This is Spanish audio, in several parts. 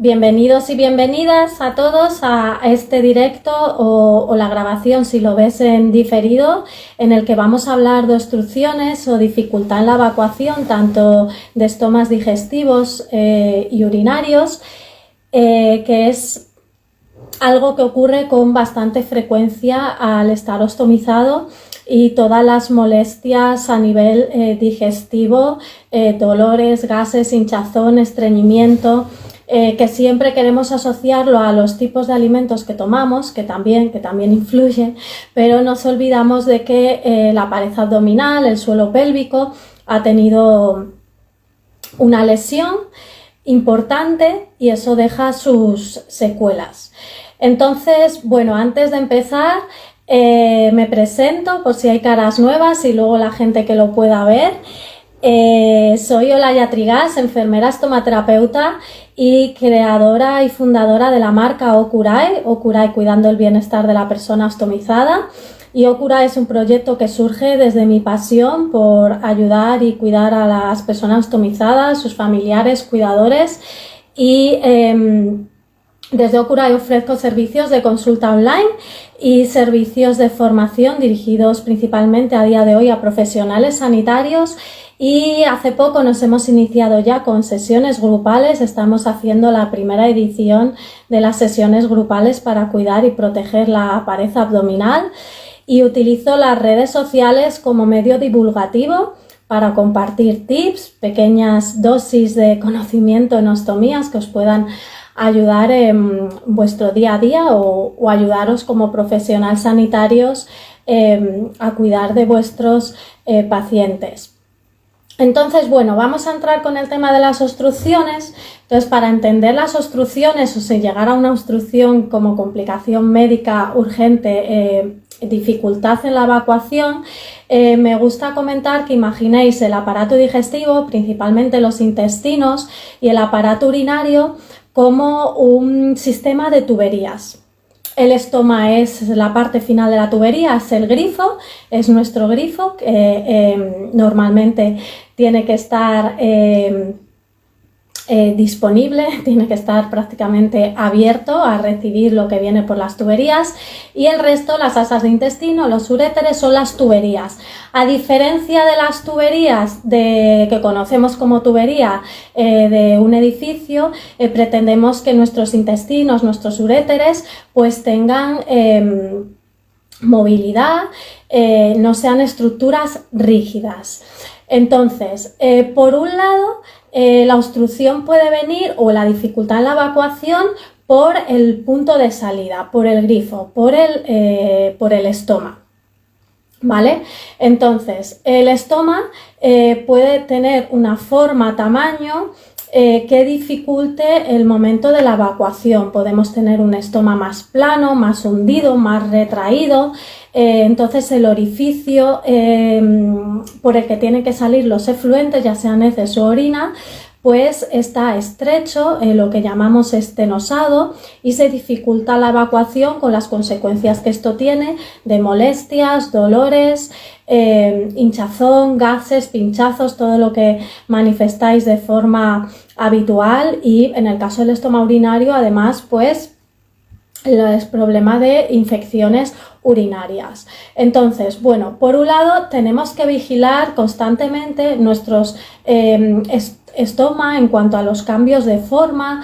Bienvenidos y bienvenidas a todos a este directo o la grabación, si lo ves en diferido, en el que vamos a hablar de obstrucciones o dificultad en la evacuación, tanto de estomas digestivos y urinarios, que es algo que ocurre con bastante frecuencia al estar ostomizado, y todas las molestias a nivel digestivo, dolores, gases, hinchazón, estreñimiento, que siempre queremos asociarlo a los tipos de alimentos que tomamos, que también influye, pero nos olvidamos de que la pared abdominal, el suelo pélvico, ha tenido una lesión importante y eso deja sus secuelas. Entonces, bueno, antes de empezar, me presento por si hay caras nuevas y luego la gente que lo pueda ver. Soy Olaya Trigas, enfermera estomaterapeuta y creadora y fundadora de la marca Ocurai cuidando el bienestar de la persona ostomizada. Y Ocurai es un proyecto que surge desde mi pasión por ayudar y cuidar a las personas ostomizadas, sus familiares, cuidadores, y desde Ocurai ofrezco servicios de consulta online y servicios de formación dirigidos principalmente a día de hoy a profesionales sanitarios, y hace poco nos hemos iniciado ya con sesiones grupales. Estamos haciendo la primera edición de las sesiones grupales para cuidar y proteger la pared abdominal, y utilizo las redes sociales como medio divulgativo para compartir tips, pequeñas dosis de conocimiento en ostomías que os puedan ayudar en vuestro día a día o ayudaros como profesionales sanitarios a cuidar de vuestros pacientes. Entonces, bueno, vamos a entrar con el tema de las obstrucciones. Entonces, para entender las obstrucciones o si llegar a una obstrucción como complicación médica urgente, dificultad en la evacuación, me gusta comentar que imaginéis el aparato digestivo, principalmente los intestinos, y el aparato urinario como un sistema de tuberías. El estoma es la parte final de la tubería, es el grifo, es nuestro grifo, que normalmente tiene que estar disponible, tiene que estar prácticamente abierto a recibir lo que viene por las tuberías, y el resto, las asas de intestino, los uréteres, son las tuberías. A diferencia de las tuberías que conocemos como tubería de un edificio, pretendemos que nuestros intestinos, nuestros uréteres, pues tengan movilidad, no sean estructuras rígidas. Entonces, por un lado, la obstrucción puede venir, o la dificultad en la evacuación, por el punto de salida, por el grifo, por el estoma, ¿vale? Entonces, el estoma puede tener una forma, tamaño, que dificulte el momento de la evacuación. Podemos tener un estoma más plano, más hundido, más retraído. Entonces el orificio por el que tienen que salir los efluentes, ya sean heces o orina, pues está estrecho, lo que llamamos estenosado, y se dificulta la evacuación con las consecuencias que esto tiene de molestias, dolores, hinchazón, gases, pinchazos, todo lo que manifestáis de forma habitual. Y en el caso del estoma urinario, además, pues el problema de infecciones urinarias. Entonces, bueno, por un lado tenemos que vigilar constantemente nuestros estoma en cuanto a los cambios de forma,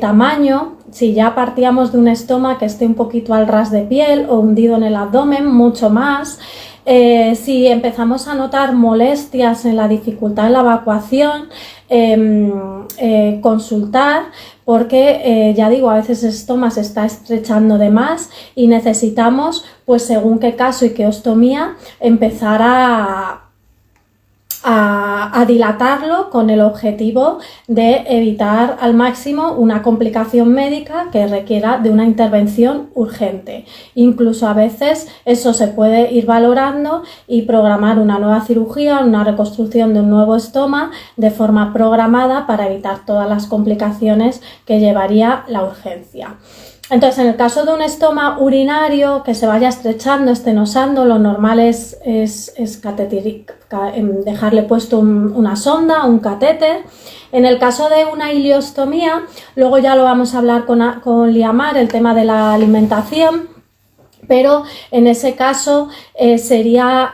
tamaño. Si ya partíamos de un estoma que esté un poquito al ras de piel o hundido en el abdomen, mucho más. Si empezamos a notar molestias en la dificultad en la evacuación, consultar, porque ya digo, a veces el estoma se está estrechando de más y necesitamos, pues según qué caso y qué ostomía, empezar a dilatarlo con el objetivo de evitar al máximo una complicación médica que requiera de una intervención urgente. Incluso a veces eso se puede ir valorando y programar una nueva cirugía, una reconstrucción de un nuevo estoma de forma programada para evitar todas las complicaciones que llevaría la urgencia. Entonces, en el caso de un estoma urinario que se vaya estrechando, estenosando, lo normal es dejarle puesto una sonda, un catéter, En el caso de una ileostomía, luego ya lo vamos a hablar con Liamar, el tema de la alimentación, pero en ese caso sería,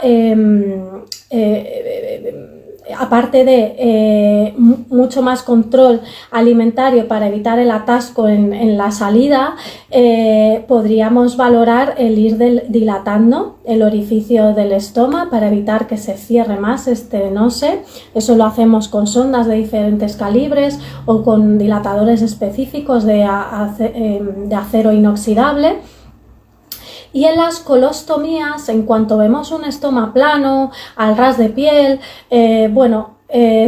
aparte de mucho más control alimentario para evitar el atasco en la salida, podríamos valorar el ir dilatando el orificio del estómago para evitar que se cierre más, no sé. Eso lo hacemos con sondas de diferentes calibres o con dilatadores específicos de acero inoxidable. Y en las colostomías, en cuanto vemos un estoma plano, al ras de piel,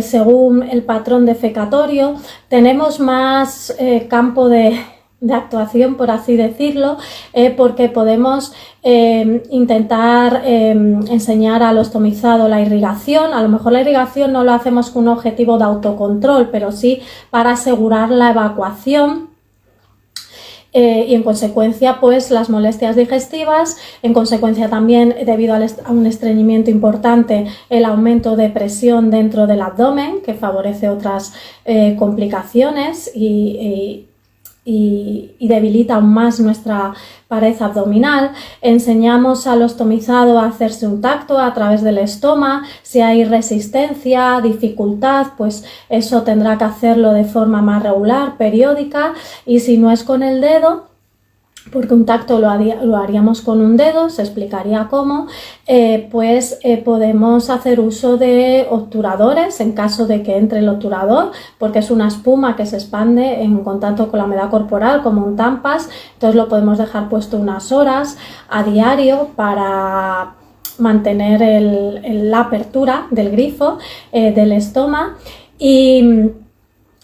según el patrón defecatorio, tenemos más campo de actuación, por así decirlo, porque podemos intentar enseñar al ostomizado la irrigación. A lo mejor la irrigación no lo hacemos con un objetivo de autocontrol, pero sí para asegurar la evacuación. Y en consecuencia pues las molestias digestivas, en consecuencia también debido a un estreñimiento importante el aumento de presión dentro del abdomen que favorece otras complicaciones y debilita aún más nuestra pared abdominal. Enseñamos al ostomizado a hacerse un tacto a través del estómago. Si hay resistencia, dificultad, pues eso tendrá que hacerlo de forma más regular, periódica, y si no es con el dedo, porque un tacto lo haríamos con un dedo, se explicaría cómo, podemos hacer uso de obturadores en caso de que entre el obturador, porque es una espuma que se expande en contacto con la humedad corporal como un Tampax. Entonces lo podemos dejar puesto unas horas a diario para mantener la apertura del grifo del estómago. Y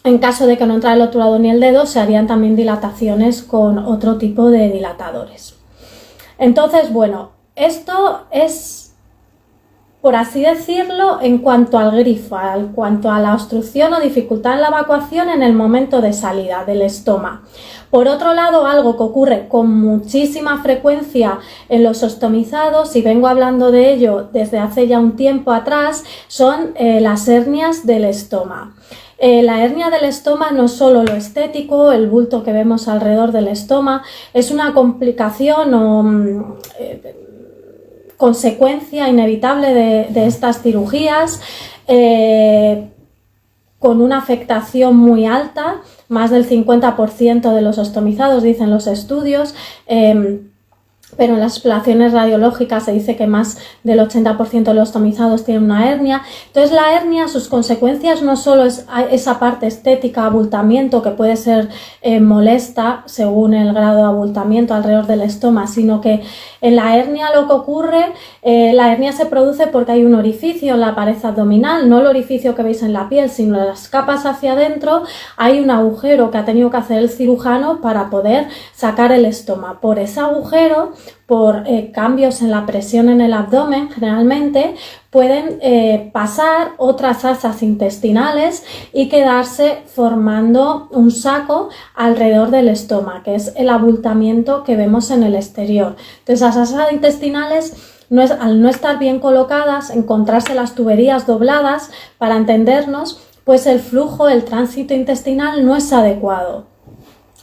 en caso de que no entrara el obturador ni el dedo, se harían también dilataciones con otro tipo de dilatadores. Entonces, bueno, esto es, por así decirlo, en cuanto al grifo, en cuanto a la obstrucción o dificultad en la evacuación en el momento de salida del estómago. Por otro lado, algo que ocurre con muchísima frecuencia en los ostomizados, y vengo hablando de ello desde hace ya un tiempo atrás, son las hernias del estómago. La hernia del estómago no es solo lo estético, el bulto que vemos alrededor del estómago, es una complicación o consecuencia inevitable de estas cirugías, con una afectación muy alta, más del 50% de los ostomizados, dicen los estudios, pero en las exploraciones radiológicas se dice que más del 80% de los ostomizados tienen una hernia. Entonces la hernia, sus consecuencias no solo es esa parte estética, abultamiento, que puede ser molesta según el grado de abultamiento alrededor del estómago, sino que en la hernia lo que ocurre, la hernia se produce porque hay un orificio en la pared abdominal, no el orificio que veis en la piel, sino las capas hacia adentro. Hay un agujero que ha tenido que hacer el cirujano para poder sacar el estómago. Por ese agujero, por cambios en la presión en el abdomen, generalmente pueden pasar otras asas intestinales y quedarse formando un saco alrededor del estómago, que es el abultamiento que vemos en el exterior. Entonces, las asas intestinales, al no estar bien colocadas, encontrarse las tuberías dobladas, para entendernos, pues el flujo, el tránsito intestinal no es adecuado.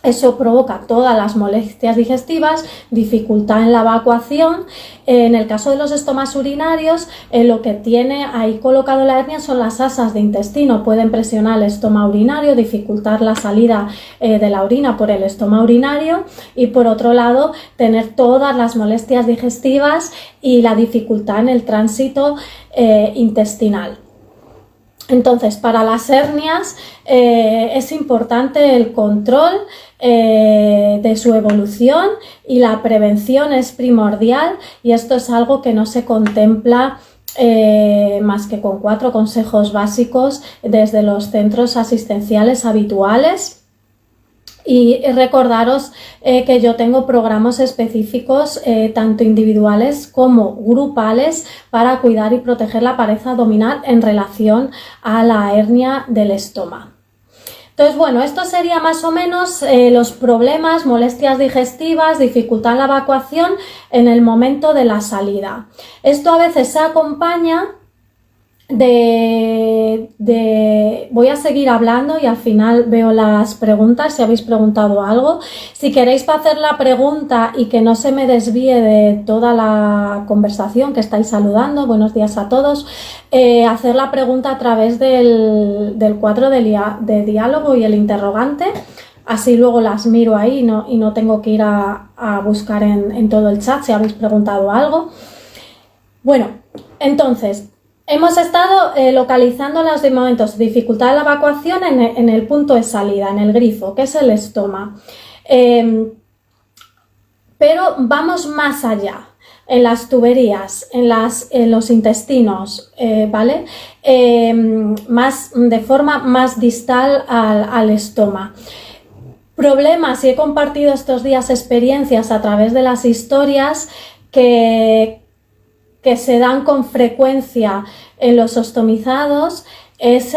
Eso provoca todas las molestias digestivas, dificultad en la evacuación. En el caso de los estomas urinarios, lo que tiene ahí colocado la hernia son las asas de intestino. Pueden presionar el estoma urinario, dificultar la salida de la orina por el estoma urinario, y por otro lado tener todas las molestias digestivas y la dificultad en el tránsito intestinal. Entonces, para las hernias es importante el control de su evolución, y la prevención es primordial, y esto es algo que no se contempla más que con 4 consejos básicos desde los centros asistenciales habituales. Y recordaros que yo tengo programas específicos, tanto individuales como grupales, para cuidar y proteger la pared abdominal en relación a la hernia del estómago. Entonces, bueno, esto sería más o menos los problemas, molestias digestivas, dificultad en la evacuación en el momento de la salida. Esto a veces se acompaña voy a seguir hablando y al final veo las preguntas si habéis preguntado algo. Si queréis hacer la pregunta y que no se me desvíe de toda la conversación que estáis saludando, buenos días a todos, hacer la pregunta a través del cuadro de diálogo y el interrogante, así luego las miro ahí y no tengo que ir a buscar en todo el chat si habéis preguntado algo. Bueno, entonces hemos estado localizando los momentos de dificultad de la evacuación en el punto de salida, en el grifo, que es el estoma. Pero vamos más allá, en las tuberías, en los intestinos, ¿vale? De forma más distal al estoma. Problemas, y he compartido estos días experiencias a través de las historias que se dan con frecuencia en los ostomizados, es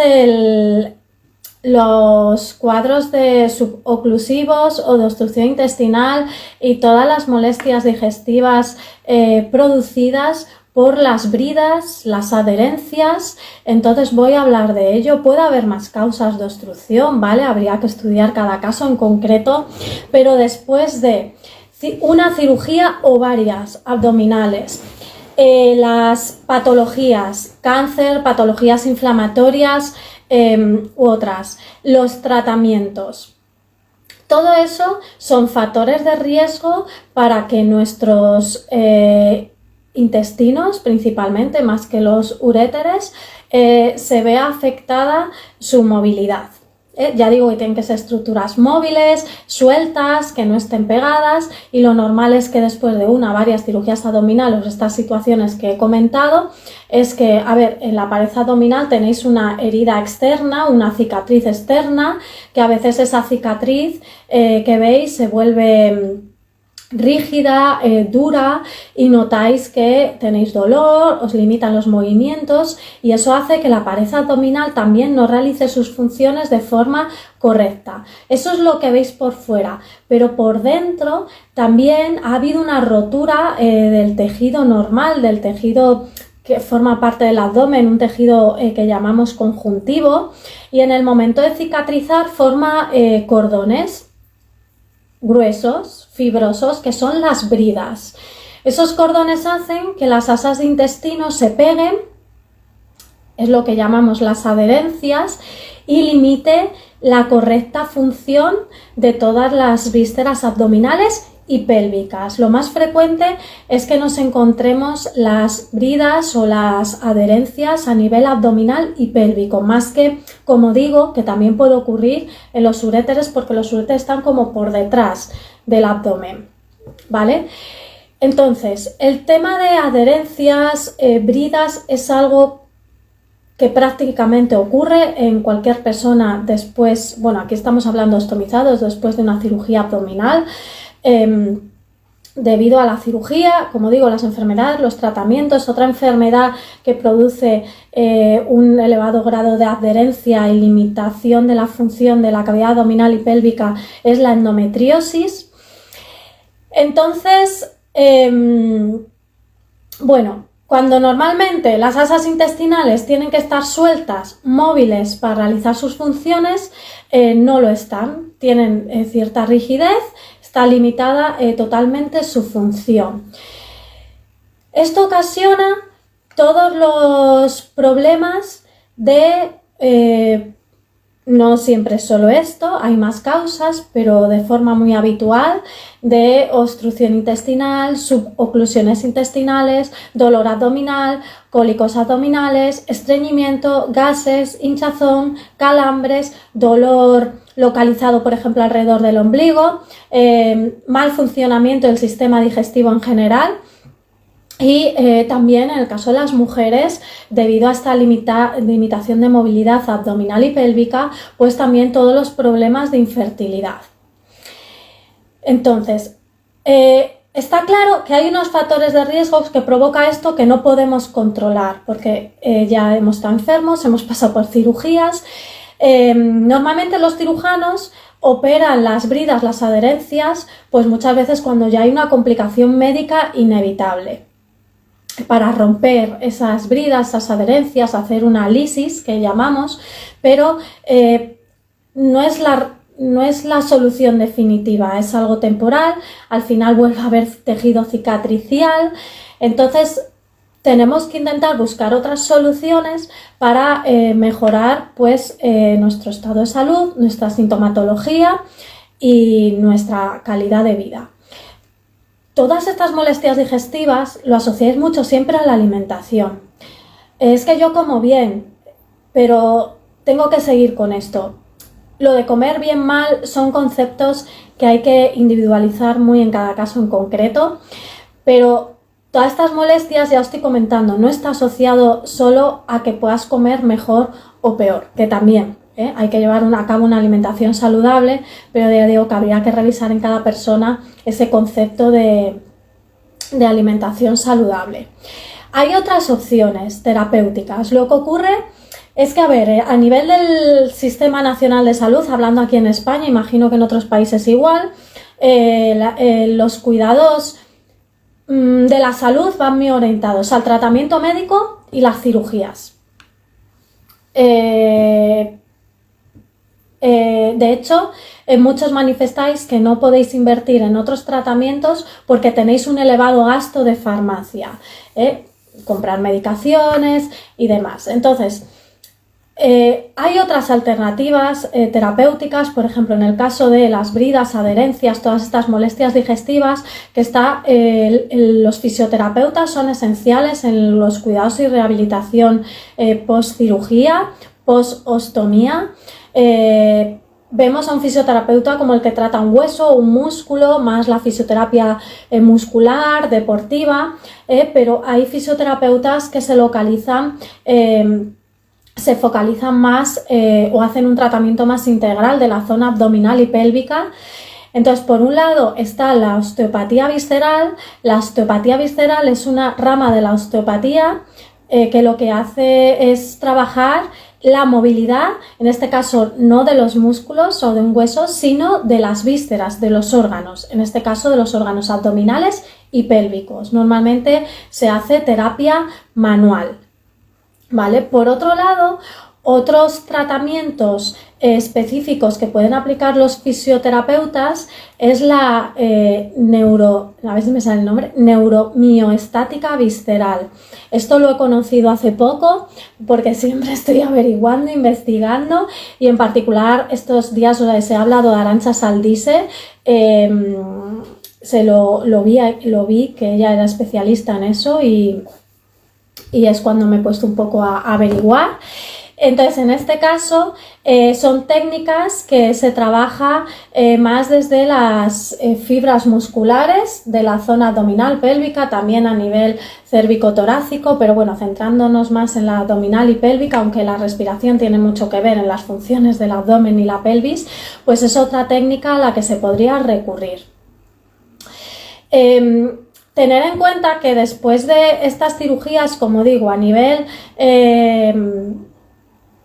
los cuadros de suboclusivos o de obstrucción intestinal y todas las molestias digestivas producidas por las bridas, las adherencias. Entonces voy a hablar de ello. Puede haber más causas de obstrucción, ¿vale? Habría que estudiar cada caso en concreto, pero después de una cirugía o varias abdominales, las patologías, cáncer, patologías inflamatorias u otras, los tratamientos. Todo eso son factores de riesgo para que nuestros intestinos, principalmente más que los uréteres, se vea afectada su movilidad. Ya digo que tienen que ser estructuras móviles, sueltas, que no estén pegadas, y lo normal es que después de varias cirugías abdominales, estas situaciones que he comentado, es que, a ver, en la pared abdominal tenéis una herida externa, una cicatriz externa, que a veces esa cicatriz que veis se vuelve rígida, dura, y notáis que tenéis dolor, os limitan los movimientos, y eso hace que la pared abdominal también no realice sus funciones de forma correcta. Eso es lo que veis por fuera, pero por dentro también ha habido una rotura del tejido normal, del tejido que forma parte del abdomen, un tejido que llamamos conjuntivo, y en el momento de cicatrizar forma cordones gruesos, fibrosos, que son las bridas. Esos cordones hacen que las asas de intestino se peguen, es lo que llamamos las adherencias, y limite la correcta función de todas las vísceras abdominales y pélvicas. Lo más frecuente es que nos encontremos las bridas o las adherencias a nivel abdominal y pélvico, más que, como digo, que también puede ocurrir en los uréteres, porque los uréteres están como por detrás del abdomen, ¿vale? Entonces, el tema de adherencias, bridas, es algo que prácticamente ocurre en cualquier persona después, bueno, aquí estamos hablando de ostomizados, después de una cirugía abdominal. Debido a la cirugía, como digo, las enfermedades, los tratamientos, otra enfermedad que produce un elevado grado de adherencia y limitación de la función de la cavidad abdominal y pélvica es la endometriosis. Entonces, bueno, cuando normalmente las asas intestinales tienen que estar sueltas, móviles para realizar sus funciones, no lo están, tienen cierta rigidez, está limitada totalmente su función. Esto ocasiona todos los problemas de, no siempre solo esto, hay más causas, pero de forma muy habitual, de obstrucción intestinal, suboclusiones intestinales, dolor abdominal, cólicos abdominales, estreñimiento, gases, hinchazón, calambres, dolor localizado, por ejemplo, alrededor del ombligo, mal funcionamiento del sistema digestivo en general. Y también en el caso de las mujeres, debido a esta limitación de movilidad abdominal y pélvica, pues también todos los problemas de infertilidad. Entonces, está claro que hay unos factores de riesgo que provoca esto que no podemos controlar, porque ya hemos estado enfermos, hemos pasado por cirugías. Normalmente los cirujanos operan las bridas, las adherencias, pues muchas veces cuando ya hay una complicación médica inevitable. para romper esas bridas, esas adherencias, hacer una lisis que llamamos, pero no es la solución definitiva, es algo temporal, al final vuelve a haber tejido cicatricial, entonces tenemos que intentar buscar otras soluciones para mejorar pues, nuestro estado de salud, nuestra sintomatología y nuestra calidad de vida. Todas estas molestias digestivas lo asociáis mucho siempre a la alimentación. Es que yo como bien, pero tengo que seguir con esto. Lo de comer bien mal son conceptos que hay que individualizar muy en cada caso en concreto, pero todas estas molestias, ya os estoy comentando, no está asociado solo a que puedas comer mejor o peor, que también hay que llevar a cabo una alimentación saludable, pero ya digo que habría que revisar en cada persona ese concepto de alimentación saludable. Hay otras opciones terapéuticas. Lo que ocurre es que, a ver, a nivel del Sistema Nacional de Salud, hablando aquí en España, imagino que en otros países igual, los cuidados de la salud van muy orientados al tratamiento médico y las cirugías. De hecho, muchos manifestáis que no podéis invertir en otros tratamientos porque tenéis un elevado gasto de farmacia, comprar medicaciones y demás. Entonces, hay otras alternativas terapéuticas, por ejemplo, en el caso de las bridas, adherencias, todas estas molestias digestivas, que los fisioterapeutas son esenciales en los cuidados y rehabilitación post-cirugía, post-ostomía. Vemos a un fisioterapeuta como el que trata un hueso o un músculo, más la fisioterapia muscular, deportiva, pero hay fisioterapeutas que se focalizan más o hacen un tratamiento más integral de la zona abdominal y pélvica. Entonces, por un lado está la osteopatía visceral. La osteopatía visceral es una rama de la osteopatía que lo que hace es trabajar la movilidad, en este caso no de los músculos o de un hueso, sino de las vísceras, de los órganos, en este caso de los órganos abdominales y pélvicos. Normalmente se hace terapia manual, ¿vale? Por otro lado, otros tratamientos específicos que pueden aplicar los fisioterapeutas es la a ver si me sale el nombre, neuromioestática visceral. Esto lo he conocido hace poco porque siempre estoy averiguando, investigando, y en particular estos días se ha hablado de Arantxa Saldise. Lo vi que ella era especialista en eso y es cuando me he puesto un poco a averiguar. Entonces, en este caso, son técnicas que se trabaja más desde las fibras musculares de la zona abdominal pélvica, también a nivel cérvico-torácico, pero bueno, centrándonos más en la abdominal y pélvica, aunque la respiración tiene mucho que ver en las funciones del abdomen y la pelvis, pues es otra técnica a la que se podría recurrir. Tener en cuenta que después de estas cirugías, como digo, a nivel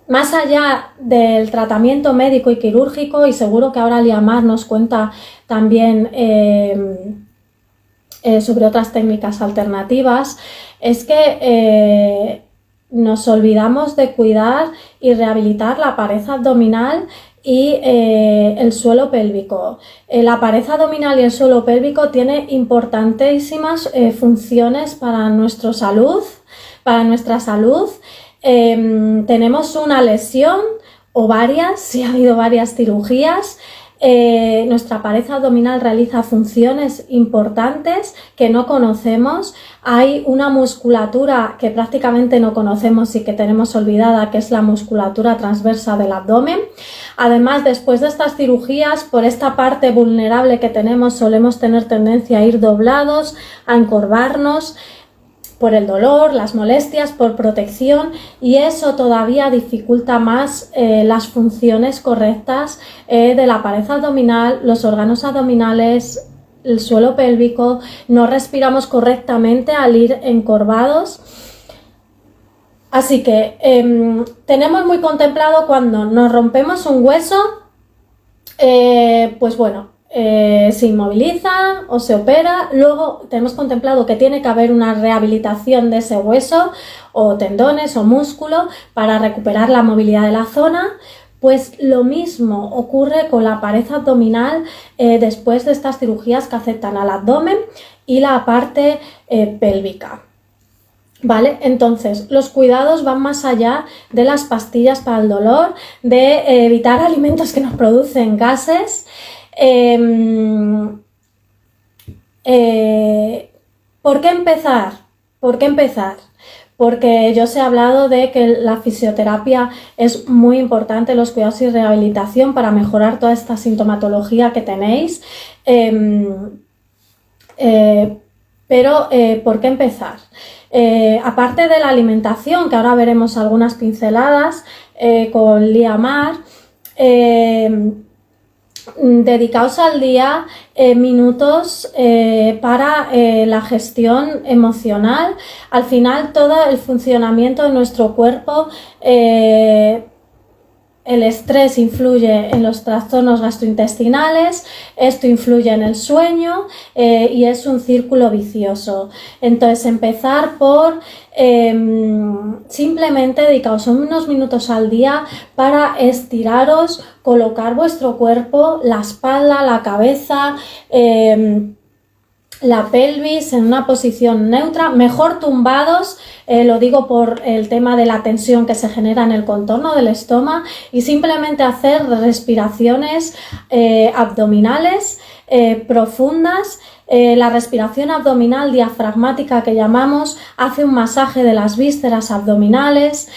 más allá del tratamiento médico y quirúrgico, y seguro que ahora Liamar nos cuenta también sobre otras técnicas alternativas, es que nos olvidamos de cuidar y rehabilitar la pared abdominal y el suelo pélvico. La pared abdominal y el suelo pélvico tienen importantísimas funciones para nuestra salud. Tenemos una lesión o varias, si ha habido varias cirugías. Nuestra pared abdominal realiza funciones importantes que no conocemos. Hay una musculatura que prácticamente no conocemos y que tenemos olvidada, que es la musculatura transversa del abdomen. Además, después de estas cirugías, por esta parte vulnerable que tenemos, solemos tener tendencia a ir doblados, a encorvarnos, por el dolor, las molestias, por protección, y eso todavía dificulta más las funciones correctas de la pared abdominal, los órganos abdominales, el suelo pélvico. No respiramos correctamente al ir encorvados. Así que tenemos muy contemplado cuando nos rompemos un hueso, pues bueno, se inmoviliza o se opera. Luego tenemos contemplado que tiene que haber una rehabilitación de ese hueso o tendones o músculo para recuperar la movilidad de la zona. Pues lo mismo ocurre con la pared abdominal después de estas cirugías que afectan al abdomen y la parte pélvica. ¿Vale? Entonces, los cuidados van más allá de las pastillas para el dolor, de evitar alimentos que nos producen gases. ¿Por qué empezar? ¿Por qué empezar? Porque yo os he hablado de que la fisioterapia es muy importante en los cuidados y rehabilitación para mejorar toda esta sintomatología que tenéis. Pero, ¿por qué empezar? Aparte de la alimentación, que ahora veremos algunas pinceladas con Lía Mar, dedicaos al día minutos para la gestión emocional. Al final, todo el funcionamiento de nuestro cuerpo, el estrés influye en los trastornos gastrointestinales, esto influye en el sueño y es un círculo vicioso. Entonces, empezar por simplemente dedicaos unos minutos al día para estiraros, colocar vuestro cuerpo, la espalda, la cabeza, la pelvis en una posición neutra, mejor tumbados, lo digo por el tema de la tensión que se genera en el contorno del estómago, y simplemente hacer respiraciones abdominales profundas. La respiración abdominal diafragmática que llamamos hace un masaje de las vísceras abdominales,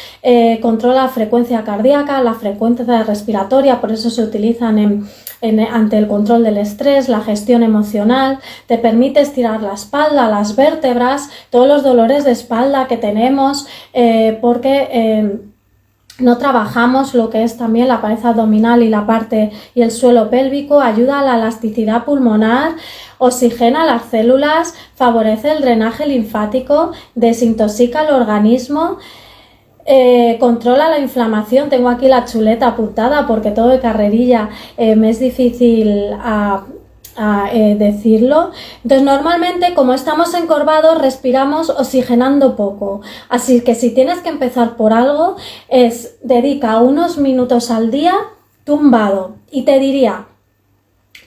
controla la frecuencia cardíaca, la frecuencia respiratoria, por eso se utilizan ante el control del estrés, la gestión emocional, te permite estirar la espalda, las vértebras, todos los dolores de espalda que tenemos, porque no trabajamos lo que es también la pared abdominal y la parte y el suelo pélvico, ayuda a la elasticidad pulmonar, oxigena las células, favorece el drenaje linfático, desintoxica el organismo, controla la inflamación. Tengo aquí la chuleta apuntada porque todo de carrerilla me es difícil decirlo. Entonces, normalmente, como estamos encorvados, respiramos oxigenando poco, así que si tienes que empezar por algo, dedica unos minutos al día tumbado, y te diría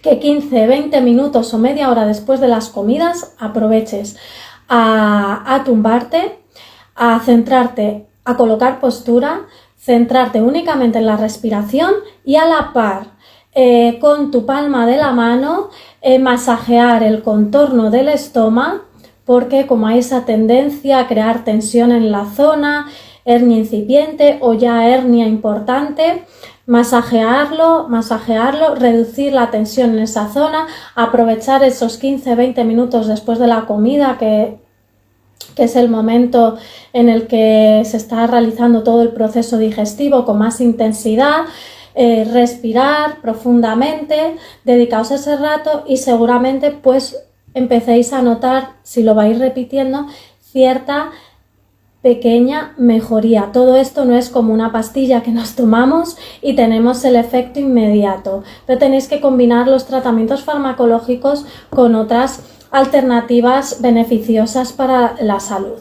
que 15-20 minutos o media hora después de las comidas aproveches a tumbarte, a centrarte, a colocar postura, centrarte únicamente en la respiración y a la par con tu palma de la mano masajear el contorno del estómago, porque como hay esa tendencia a crear tensión en la zona, hernia incipiente o ya hernia importante, masajearlo, reducir la tensión en esa zona, aprovechar esos 15-20 minutos después de la comida que es el momento en el que se está realizando todo el proceso digestivo con más intensidad. Respirar profundamente, dedicaos ese rato y seguramente pues empecéis a notar, si lo vais repitiendo, cierta pequeña mejoría. Todo esto no es como una pastilla que nos tomamos y tenemos el efecto inmediato, pero tenéis que combinar los tratamientos farmacológicos con otras alternativas beneficiosas para la salud.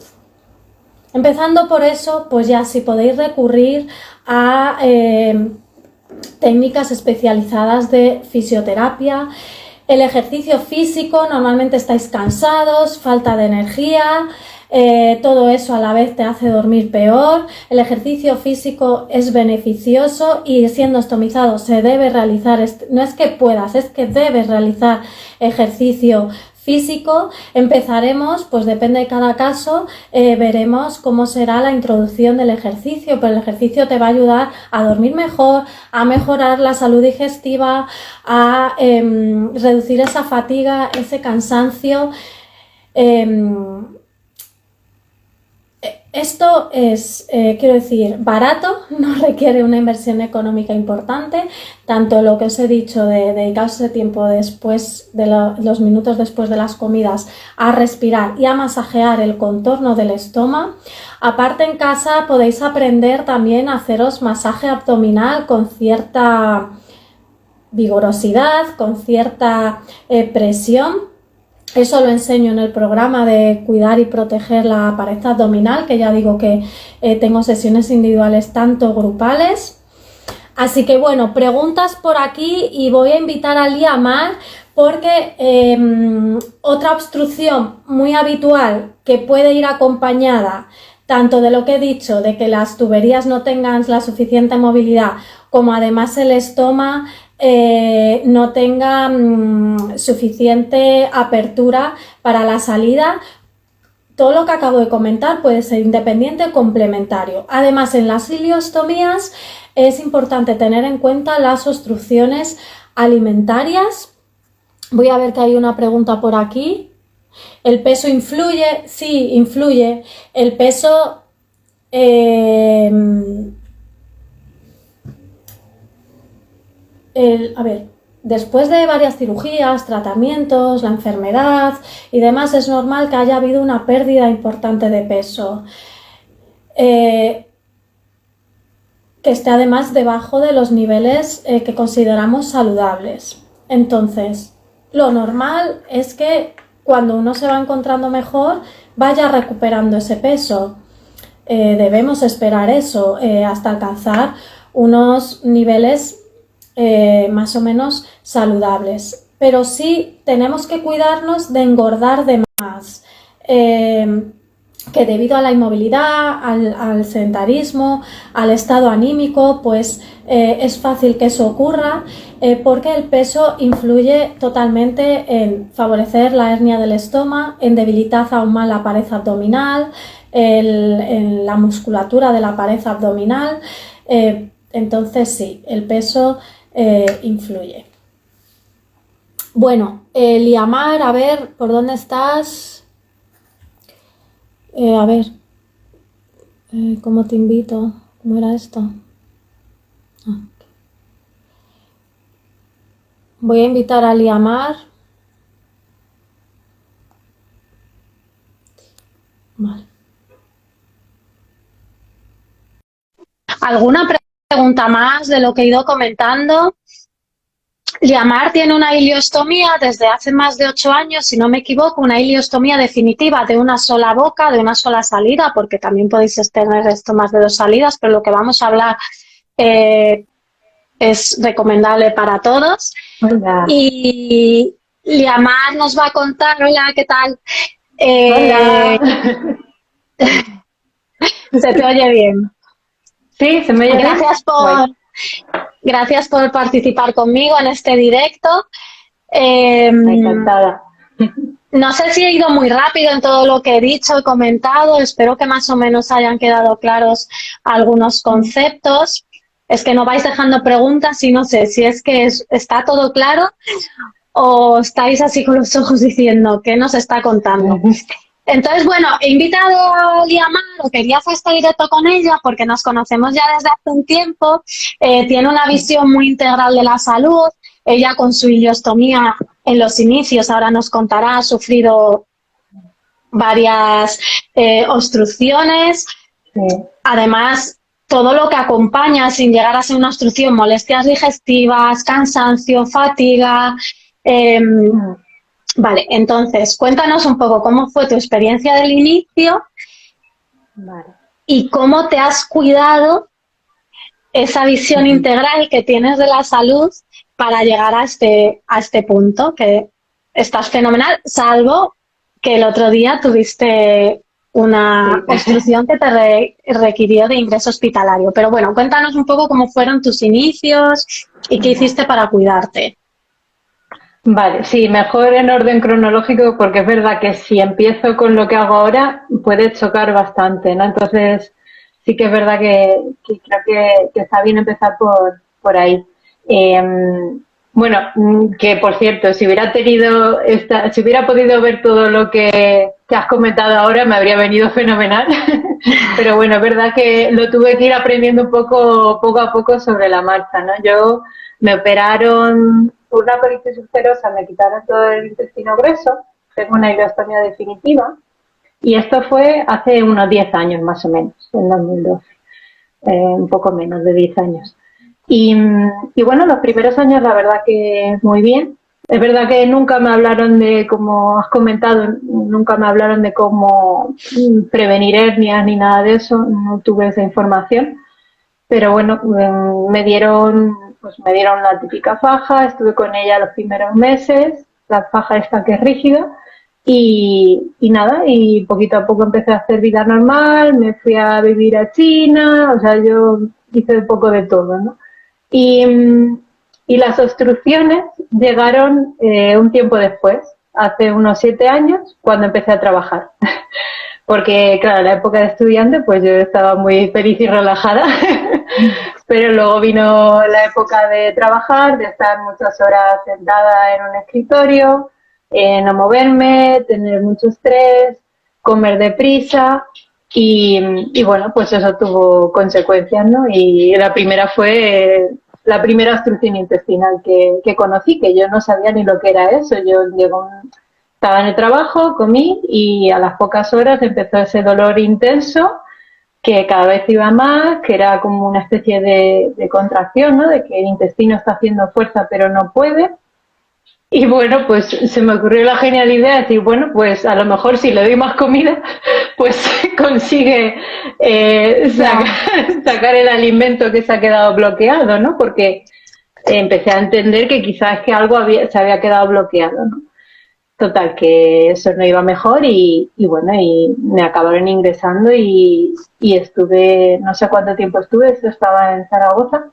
Empezando por eso, pues ya si podéis recurrir a técnicas especializadas de fisioterapia. El ejercicio físico, normalmente estáis cansados, falta de energía, todo eso a la vez te hace dormir peor. El ejercicio físico es beneficioso y siendo estomizado se debe realizar, no es que puedas, es que debes realizar ejercicio físico. Empezaremos, pues depende de cada caso, veremos cómo será la introducción del ejercicio, pero el ejercicio te va a ayudar a dormir mejor, a mejorar la salud digestiva, a reducir esa fatiga, ese cansancio. Esto es, quiero decir, barato, no requiere una inversión económica importante, tanto lo que os he dicho de dedicarse tiempo después de los minutos después de las comidas a respirar y a masajear el contorno del estómago. Aparte, en casa podéis aprender también a haceros masaje abdominal con cierta vigorosidad, con cierta presión. Eso lo enseño en el programa de cuidar y proteger la pared abdominal, que ya digo que tengo sesiones individuales tanto grupales. Así que bueno, preguntas por aquí y voy a invitar a Liamar porque otra obstrucción muy habitual que puede ir acompañada tanto de lo que he dicho, de que las tuberías no tengan la suficiente movilidad, como además el estómago no tenga suficiente apertura para la salida. Todo lo que acabo de comentar puede ser independiente o complementario. Además, en las ileostomías es importante tener en cuenta las obstrucciones alimentarias. Voy a ver que hay una pregunta por aquí. ¿El peso influye? Sí, influye. El peso a ver, después de varias cirugías, tratamientos, la enfermedad y demás, es normal que haya habido una pérdida importante de peso, que esté además debajo de los niveles que consideramos saludables. Entonces, lo normal es que cuando uno se va encontrando mejor, vaya recuperando ese peso. Debemos esperar eso hasta alcanzar unos niveles más o menos saludables, pero sí tenemos que cuidarnos de engordar de más, que debido a la inmovilidad, al sedentarismo, al estado anímico, pues es fácil que eso ocurra porque el peso influye totalmente en favorecer la hernia del estómago, en debilitar aún más la pared abdominal, en la musculatura de la pared abdominal. Entonces sí, el peso influye. Bueno, Liamar, a ver, ¿por dónde estás? A ver, ¿cómo te invito? ¿Cómo era esto? Ah. Voy a invitar a Liamar. Vale. ¿Alguna pregunta más de lo que he ido comentando? Liamar tiene una ileostomía desde hace más de 8 años, si no me equivoco, una ileostomía definitiva de una sola boca, de una sola salida, porque también podéis tener esto más de 2 salidas, pero lo que vamos a hablar es recomendable para todos. Hola. Y Liamar nos va a contar, hola, ¿qué tal? Hola. Se te oye bien. ¿Sí? ¿Se me oye bien? Guay. Gracias por participar conmigo en este directo. Encantada. No sé si he ido muy rápido en todo lo que he dicho y comentado. Espero que más o menos hayan quedado claros algunos conceptos. Es que no vais dejando preguntas y no sé si es que está todo claro o estáis así con los ojos diciendo qué nos está contando. Entonces, bueno, he invitado a Liamar, o quería hacer este directo con ella porque nos conocemos ya desde hace un tiempo. Tiene una visión muy integral de la salud. Ella con su ileostomía en los inicios, ahora nos contará, ha sufrido varias obstrucciones. Sí. Además, todo lo que acompaña, sin llegar a ser una obstrucción, molestias digestivas, cansancio, fatiga. Vale, entonces, cuéntanos un poco cómo fue tu experiencia del inicio. Vale. Y cómo te has cuidado esa visión integral que tienes de la salud para llegar a este punto, que estás fenomenal, salvo que el otro día tuviste una obstrucción que te requirió de ingreso hospitalario. Pero bueno, cuéntanos un poco cómo fueron tus inicios y qué hiciste para cuidarte. Vale, sí, mejor en orden cronológico porque es verdad que si empiezo con lo que hago ahora puede chocar bastante, ¿no? Entonces sí que es verdad que creo que está bien empezar por ahí. Bueno, que por cierto, si hubiera si hubiera podido ver todo lo que has comentado ahora, me habría venido fenomenal. Pero bueno, es verdad que lo tuve que ir aprendiendo un poco a poco sobre la marcha, ¿no? Yo me operaron por una colitis ulcerosa, me quitaron todo el intestino grueso, tengo una ileostomía definitiva, y esto fue hace unos 10 años más o menos, en 2012, un poco menos de 10 años. Y bueno, los primeros años la verdad que muy bien. Es verdad que nunca me hablaron de, como has comentado, nunca me hablaron de cómo prevenir hernias ni nada de eso, no tuve esa información. Pero bueno, me dieron la típica faja, estuve con ella los primeros meses, la faja esta que es rígida, y nada, y poquito a poco empecé a hacer vida normal, me fui a vivir a China, o sea, yo hice un poco de todo, ¿no? Y, y las obstrucciones llegaron un tiempo después, hace unos 7 años, cuando empecé a trabajar. Porque, claro, en la época de estudiante, pues yo estaba muy feliz y relajada, pero luego vino la época de trabajar, de estar muchas horas sentada en un escritorio, no moverme, tener mucho estrés, comer deprisa y bueno, pues eso tuvo consecuencias, ¿no? Y la primera fue la primera obstrucción intestinal que conocí, que yo no sabía ni lo que era eso. Yo llego, estaba en el trabajo, comí y a las pocas horas empezó ese dolor intenso que cada vez iba más, que era como una especie de contracción, ¿no? De que el intestino está haciendo fuerza pero no puede. Y bueno, pues se me ocurrió la genial idea de decir, bueno, pues a lo mejor si le doy más comida, pues consigue sacar el alimento que se ha quedado bloqueado, ¿no? Porque empecé a entender que quizás que algo se había quedado bloqueado, ¿no? Total, que eso no iba mejor y bueno, y me acabaron ingresando y estuve, no sé cuánto tiempo estuve, esto estaba en Zaragoza.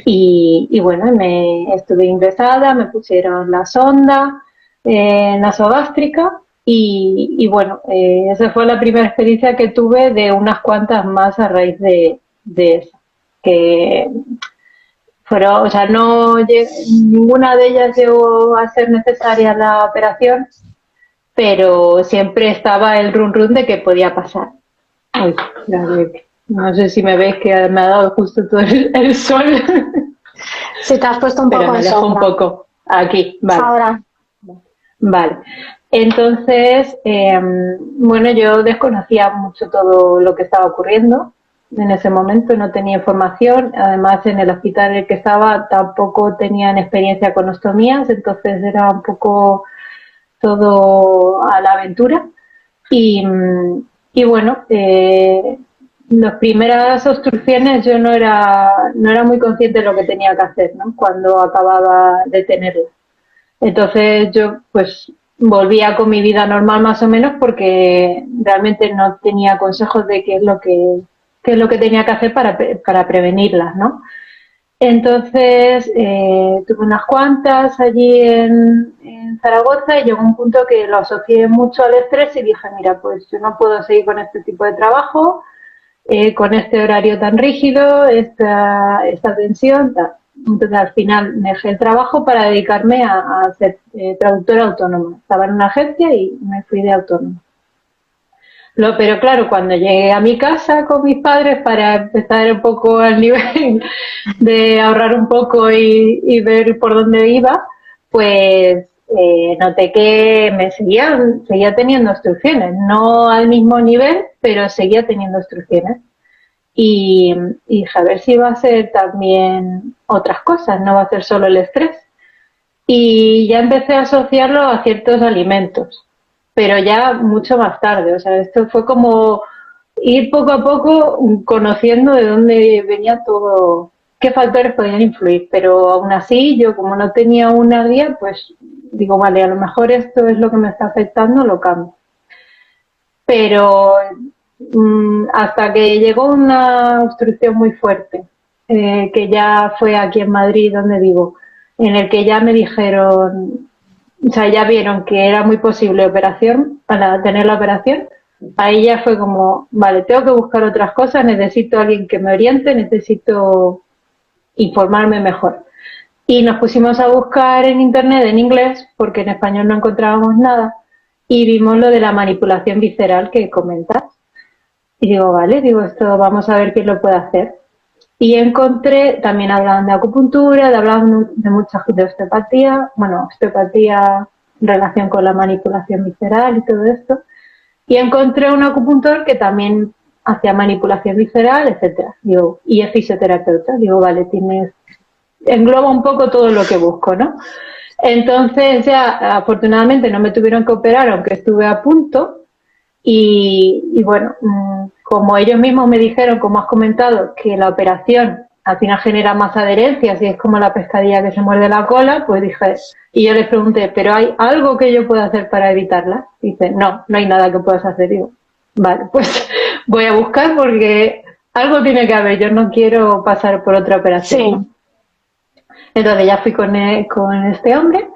Y bueno, me estuve ingresada, me pusieron la sonda nasogástrica y bueno, esa fue la primera experiencia que tuve de unas cuantas más a raíz de eso. Que fueron, o sea, ninguna de ellas llegó a ser necesaria la operación, pero siempre estaba el run run de que podía pasar. Ay, no sé si me ves que me ha dado justo todo el sol. Si te has puesto un Pero poco me en alejo un sombra. poco. Aquí, vale. Ahora, Vale. Entonces, bueno, yo desconocía mucho todo lo que estaba ocurriendo. En ese momento no tenía información. Además, en el hospital en el que estaba tampoco tenían experiencia con ostomías, entonces era un poco todo a la aventura. Y, y bueno, las primeras obstrucciones yo no era muy consciente de lo que tenía que hacer, ¿no? Cuando acababa de tenerlas. Entonces yo pues volvía con mi vida normal más o menos porque realmente no tenía consejos de qué es lo que tenía que hacer para prevenirlas, ¿no? Entonces tuve unas cuantas allí en Zaragoza y llegó un punto que lo asocié mucho al estrés y dije, mira, pues yo no puedo seguir con este tipo de trabajo, con este horario tan rígido, esta tensión, tal. Entonces al final dejé el trabajo para dedicarme a ser traductora autónoma. Estaba en una agencia y me fui de autónoma. Pero claro, cuando llegué a mi casa con mis padres para empezar un poco al nivel de ahorrar un poco y ver por dónde iba, pues noté que seguía teniendo obstrucciones, no al mismo nivel, pero seguía teniendo obstrucciones. Y dije, a ver si va a ser también otras cosas, no va a ser solo el estrés. Y ya empecé a asociarlo a ciertos alimentos, pero ya mucho más tarde. O sea, esto fue como ir poco a poco conociendo de dónde venía todo, qué factores podían influir. Pero aún así, yo como no tenía una guía, pues digo, vale, a lo mejor esto es lo que me está afectando, lo cambio. Pero hasta que llegó una obstrucción muy fuerte, que ya fue aquí en Madrid, donde vivo, en el que ya me dijeron, o sea, ya vieron que era muy posible operación, para tener la operación, ahí ya fue como, vale, tengo que buscar otras cosas, necesito a alguien que me oriente, necesito informarme mejor. Y nos pusimos a buscar en internet en inglés, porque en español no encontrábamos nada, y vimos lo de la manipulación visceral que comentas. Y digo, vale, digo, esto vamos a ver quién lo puede hacer. Y encontré, también hablaban de acupuntura, hablaban de mucha de osteopatía, bueno, osteopatía en relación con la manipulación visceral y todo esto. Y encontré un acupuntor que también hacía manipulación visceral, etcétera. Digo, y es fisioterapeuta. Digo, vale, engloba un poco todo lo que busco, ¿no? Entonces ya afortunadamente no me tuvieron que operar, aunque estuve a punto. Y bueno, como ellos mismos me dijeron, como has comentado, que la operación al final genera más adherencias y es como la pescadilla que se muerde la cola, pues dije, y yo les pregunté, ¿pero hay algo que yo pueda hacer para evitarla? Dice, no, no hay nada que puedas hacer. Digo, vale, pues voy a buscar porque algo tiene que haber, yo no quiero pasar por otra operación. Sí. Entonces ya fui con este hombre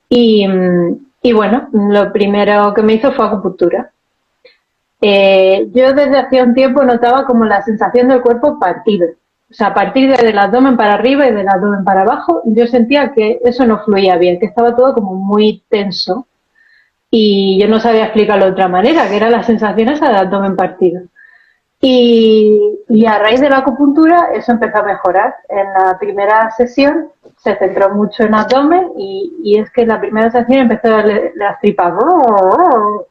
y bueno, lo primero que me hizo fue acupuntura. Yo desde hacía un tiempo notaba como la sensación del cuerpo partido. O sea, a partir del abdomen para arriba y del abdomen para abajo, yo sentía que eso no fluía bien, que estaba todo como muy tenso. Y yo no sabía explicarlo de otra manera, que era la sensación esa del abdomen partido. Y a raíz de la acupuntura eso empezó a mejorar. En la primera sesión se centró mucho en abdomen y es que en la primera sesión empezó las tripas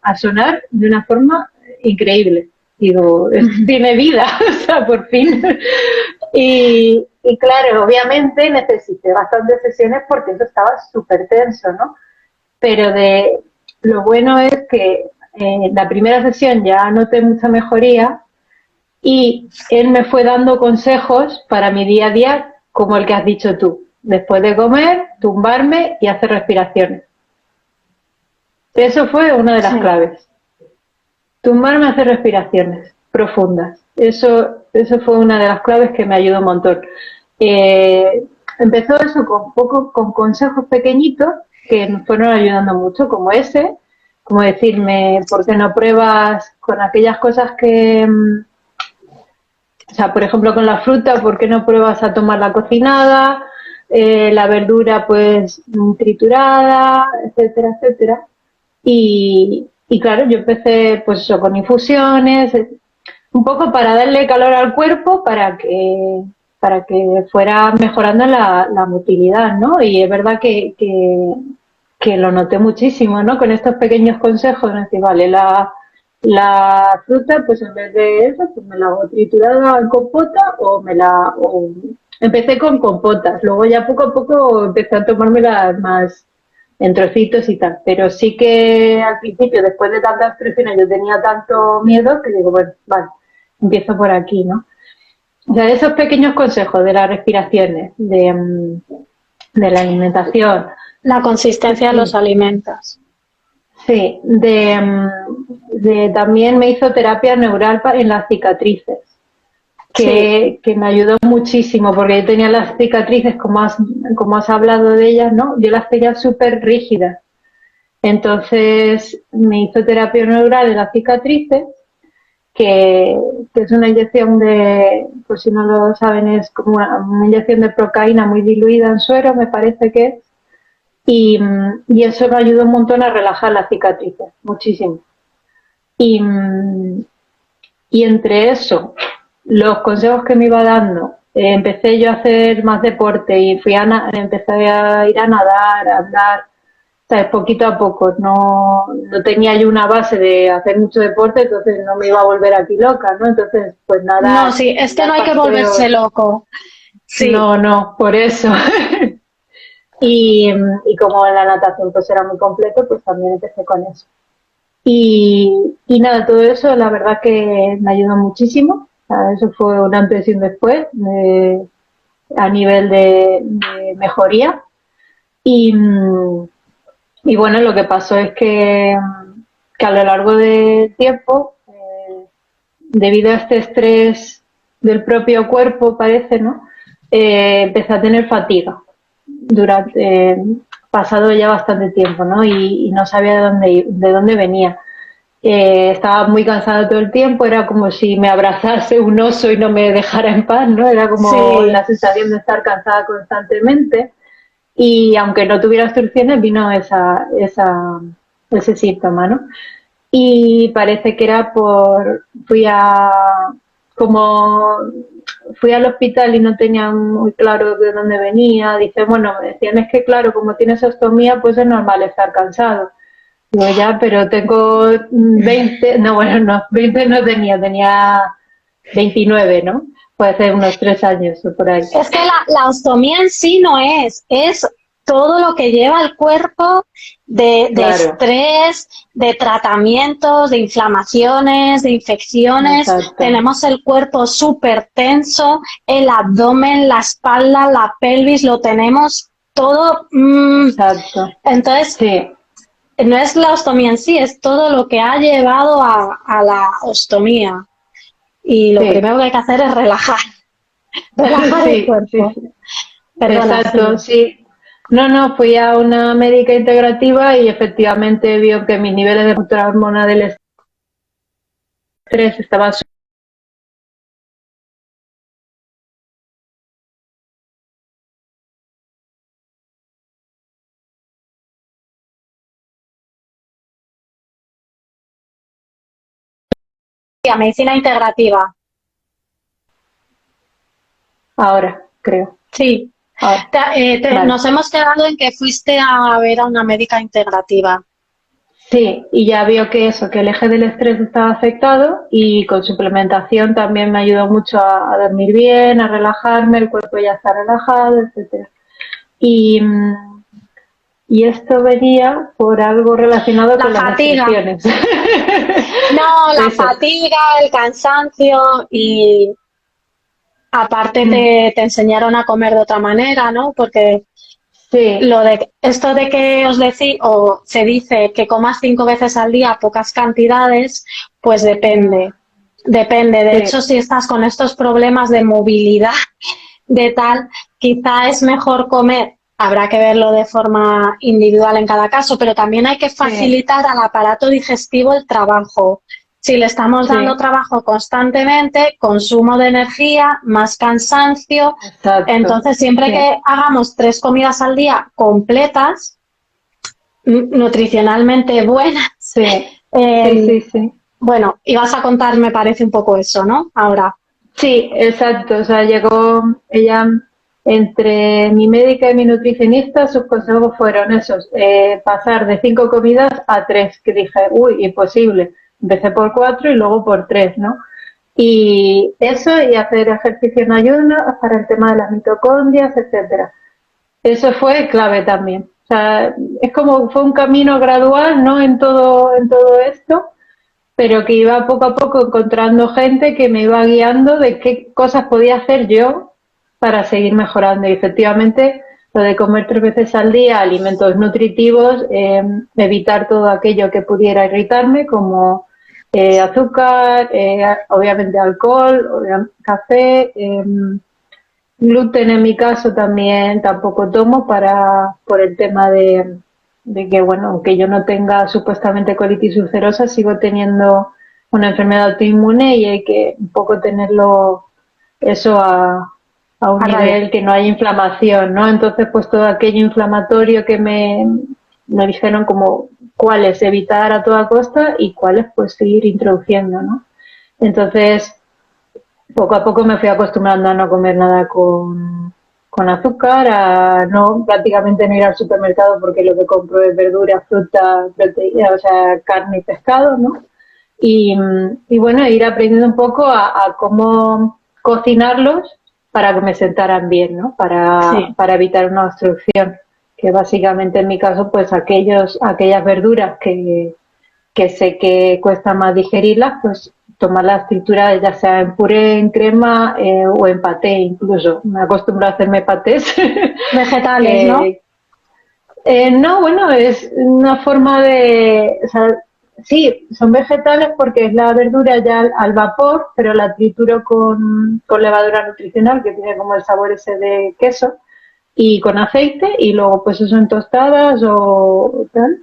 a sonar de una forma increíble. Digo, esto tiene vida, o sea, por fin. Y claro, obviamente necesité bastantes sesiones porque eso estaba súper tenso, ¿no? Pero lo bueno es que en la primera sesión ya noté mucha mejoría y él me fue dando consejos para mi día a día, como el que has dicho tú. Después de comer, tumbarme y hacer respiraciones. Eso fue una de las claves. Tumbarme a hacer respiraciones profundas. Eso fue una de las claves que me ayudó un montón. Empezó eso con consejos pequeñitos que nos fueron ayudando mucho, como ese, como decirme, ¿por qué no pruebas con aquellas cosas que... O sea, por ejemplo, con la fruta, ¿por qué no pruebas a tomarla cocinada? La verdura, pues, triturada, etcétera, etcétera. Y claro, yo empecé, pues eso, con infusiones, un poco para darle calor al cuerpo, para que fuera mejorando la motilidad, ¿no? Y es verdad que lo noté muchísimo, ¿no? Con estos pequeños consejos, ¿no? Que vale, la fruta, pues en vez de eso, pues me la hago triturada en compota o empecé con compotas, luego ya poco a poco empecé a tomármelas más en trocitos y tal, pero sí que al principio, después de tantas presiones, yo tenía tanto miedo que digo, bueno, vale, empiezo por aquí, ¿no? O sea, esos pequeños consejos de las respiraciones, de la alimentación. La consistencia de los alimentos. Sí, también me hizo terapia neural en las cicatrices, que me ayudó muchísimo, porque yo tenía las cicatrices, como has hablado de ellas, ¿no? Yo las tenía súper rígidas. Entonces me hizo terapia neural en las cicatrices, que es una inyección pues si no lo saben, es como una inyección de procaína muy diluida en suero, me parece que es. Y eso me ayudó un montón a relajar las cicatrices, muchísimo. Y entre eso, los consejos que me iba dando, empecé yo a hacer más deporte y empecé a ir a nadar, a andar, ¿sabes? Poquito a poco. No tenía yo una base de hacer mucho deporte, entonces no me iba a volver aquí loca, ¿no? Entonces, pues nada. No, sí, es que no hay que volverse loco. Sí. No, por eso. Y como la natación pues era muy completo, pues también empecé con eso. Y nada, todo eso la verdad que me ayudó muchísimo. O sea, eso fue un antes y un después a nivel de mejoría. Y bueno, lo que pasó es que a lo largo del tiempo, debido a este estrés del propio cuerpo, parece, ¿no? Empecé a tener fatiga pasado ya bastante tiempo, ¿no? Y no sabía de dónde venía. Estaba muy cansada todo el tiempo, era como si me abrazase un oso y no me dejara en paz, ¿no? Era como la sensación de estar cansada constantemente y aunque no tuviera obstrucciones vino ese síntoma, ¿no? Y parece que era fui al hospital y no tenía muy claro de dónde venía. Dice, bueno, me decían, es que claro, como tienes ostomía, pues es normal estar cansado. Digo, ya, pero tengo 20 no, 20 no tenía 29, ¿no? Puede ser unos 3 años o por ahí. Es que la ostomía en sí no es todo lo que lleva el cuerpo de Claro, estrés, de tratamientos, de inflamaciones, de infecciones. exacto. Tenemos el cuerpo súper tenso, el abdomen, la espalda, la pelvis, lo tenemos todo. Exacto. Entonces, Sí, no es la ostomía en sí, es todo lo que ha llevado a la ostomía. Y lo sí, primero que hay que hacer es relajar, relajar el sí, sí, cuerpo. sí. Perdona, Exacto, sigue. sí. No, no, fui a una médica integrativa y efectivamente vio que mis niveles de hormona del estrés estaban. A medicina integrativa. Ahora, creo. Sí. Ahora, vale. Nos hemos quedado en que fuiste a ver a una médica integrativa. Sí, y ya vio que eso, que el eje del estrés estaba afectado y con suplementación también me ayudó mucho a dormir bien, a relajarme, el cuerpo ya está relajado, etcétera. Y, y esto venía por algo relacionado La con las fatiga. expresiones. No, la Eso, fatiga, el cansancio y aparte mm, te enseñaron a comer de otra manera, ¿no? Porque sí, lo de esto de que os decís o se dice que comas 5 veces al día pocas cantidades, pues no, depende. Depende. De sí, hecho, si estás con estos problemas de movilidad de tal, quizá es mejor comer. Habrá que verlo de forma individual en cada caso, pero también hay que sí, facilitar al aparato digestivo el trabajo. Si le estamos dando sí, trabajo constantemente, consumo de energía, más cansancio. exacto, Entonces, siempre sí, que hagamos 3 comidas al día completas, nutricionalmente buenas, sí, sí, eh, sí, sí. bueno, ibas a contar, me parece un poco eso, ¿no? Ahora, Sí, exacto. O sea, llegó ella entre mi médica y mi nutricionista, sus consejos fueron esos, pasar de 5 comidas a 3, que dije, uy, imposible. Empecé por 4 y luego por 3, ¿no? Y eso y hacer ejercicio en ayunas para el tema de las mitocondrias, etcétera. Eso fue clave también. O sea, es como fue un camino gradual, ¿no? En todo esto, pero que iba poco a poco encontrando gente que me iba guiando de qué cosas podía hacer yo para seguir mejorando. Y efectivamente, lo de comer 3 veces al día, alimentos nutritivos, evitar todo aquello que pudiera irritarme, como azúcar, obviamente alcohol, café, gluten en mi caso también tampoco tomo por el tema de que, bueno, aunque yo no tenga supuestamente colitis ulcerosa, sigo teniendo una enfermedad autoinmune y hay que un poco tenerlo eso a un a raya. nivel que no haya inflamación, ¿no? Entonces, pues todo aquello inflamatorio que me dijeron como cuáles evitar a toda costa y cuáles pues seguir introduciendo, ¿no? Entonces, poco a poco me fui acostumbrando a no comer nada con azúcar, a no prácticamente no ir al supermercado porque lo que compro es verdura, fruta, proteína, o sea, carne y pescado, ¿no? Y bueno, ir aprendiendo un poco a cómo cocinarlos para que me sentaran bien, ¿no? Sí. Para evitar una obstrucción, que básicamente en mi caso, pues aquellas verduras que sé que cuesta más digerirlas, pues tomar las trituras ya sea en puré, en crema o en paté incluso. Me acostumbro a hacerme patés Vegetales, ¿no? que no, bueno, es una forma de, o sea, sí, son vegetales porque es la verdura ya al vapor, pero la trituro con levadura nutricional que tiene como el sabor ese de queso y con aceite y luego pues eso en tostadas o tal.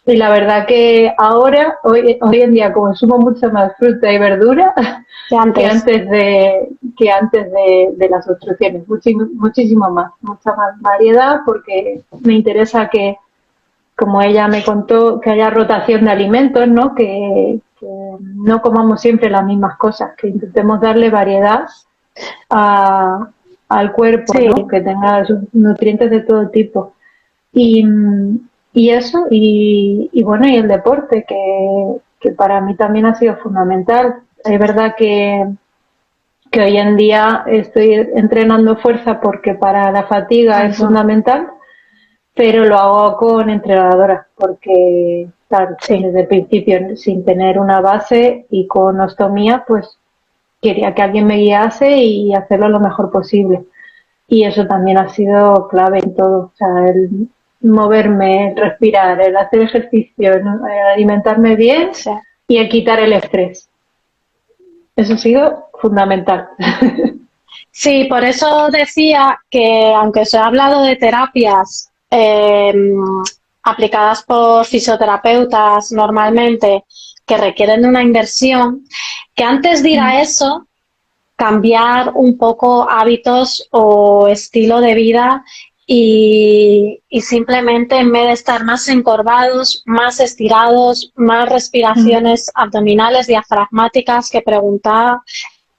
Y la verdad que ahora, hoy en día, consumo mucho más fruta y verdura Que que antes. antes de las obstrucciones, muchísimo más, mucha más variedad porque me interesa que, como ella me contó, que haya rotación de alimentos, ¿no? Que no comamos siempre las mismas cosas, que intentemos darle variedad a, al cuerpo, Sí, ¿no? Que tenga sus nutrientes de todo tipo. Y, y eso, y bueno, y el deporte, que para mí también ha sido fundamental. Es verdad que hoy en día estoy entrenando fuerza porque para la fatiga es fundamental, pero lo hago con entrenadora porque desde el principio, sin tener una base y con ostomía, pues quería que alguien me guiase y hacerlo lo mejor posible. Y eso también ha sido clave en todo, o sea, el moverme, el respirar, el hacer ejercicio, el alimentarme bien y el quitar el estrés. Eso ha sido fundamental. Sí, por eso decía que aunque se ha hablado de terapias aplicadas por fisioterapeutas normalmente que requieren de una inversión, que antes de ir a eso, cambiar un poco hábitos o estilo de vida y simplemente en vez de estar más encorvados, más estirados, más respiraciones abdominales, diafragmáticas que preguntaba.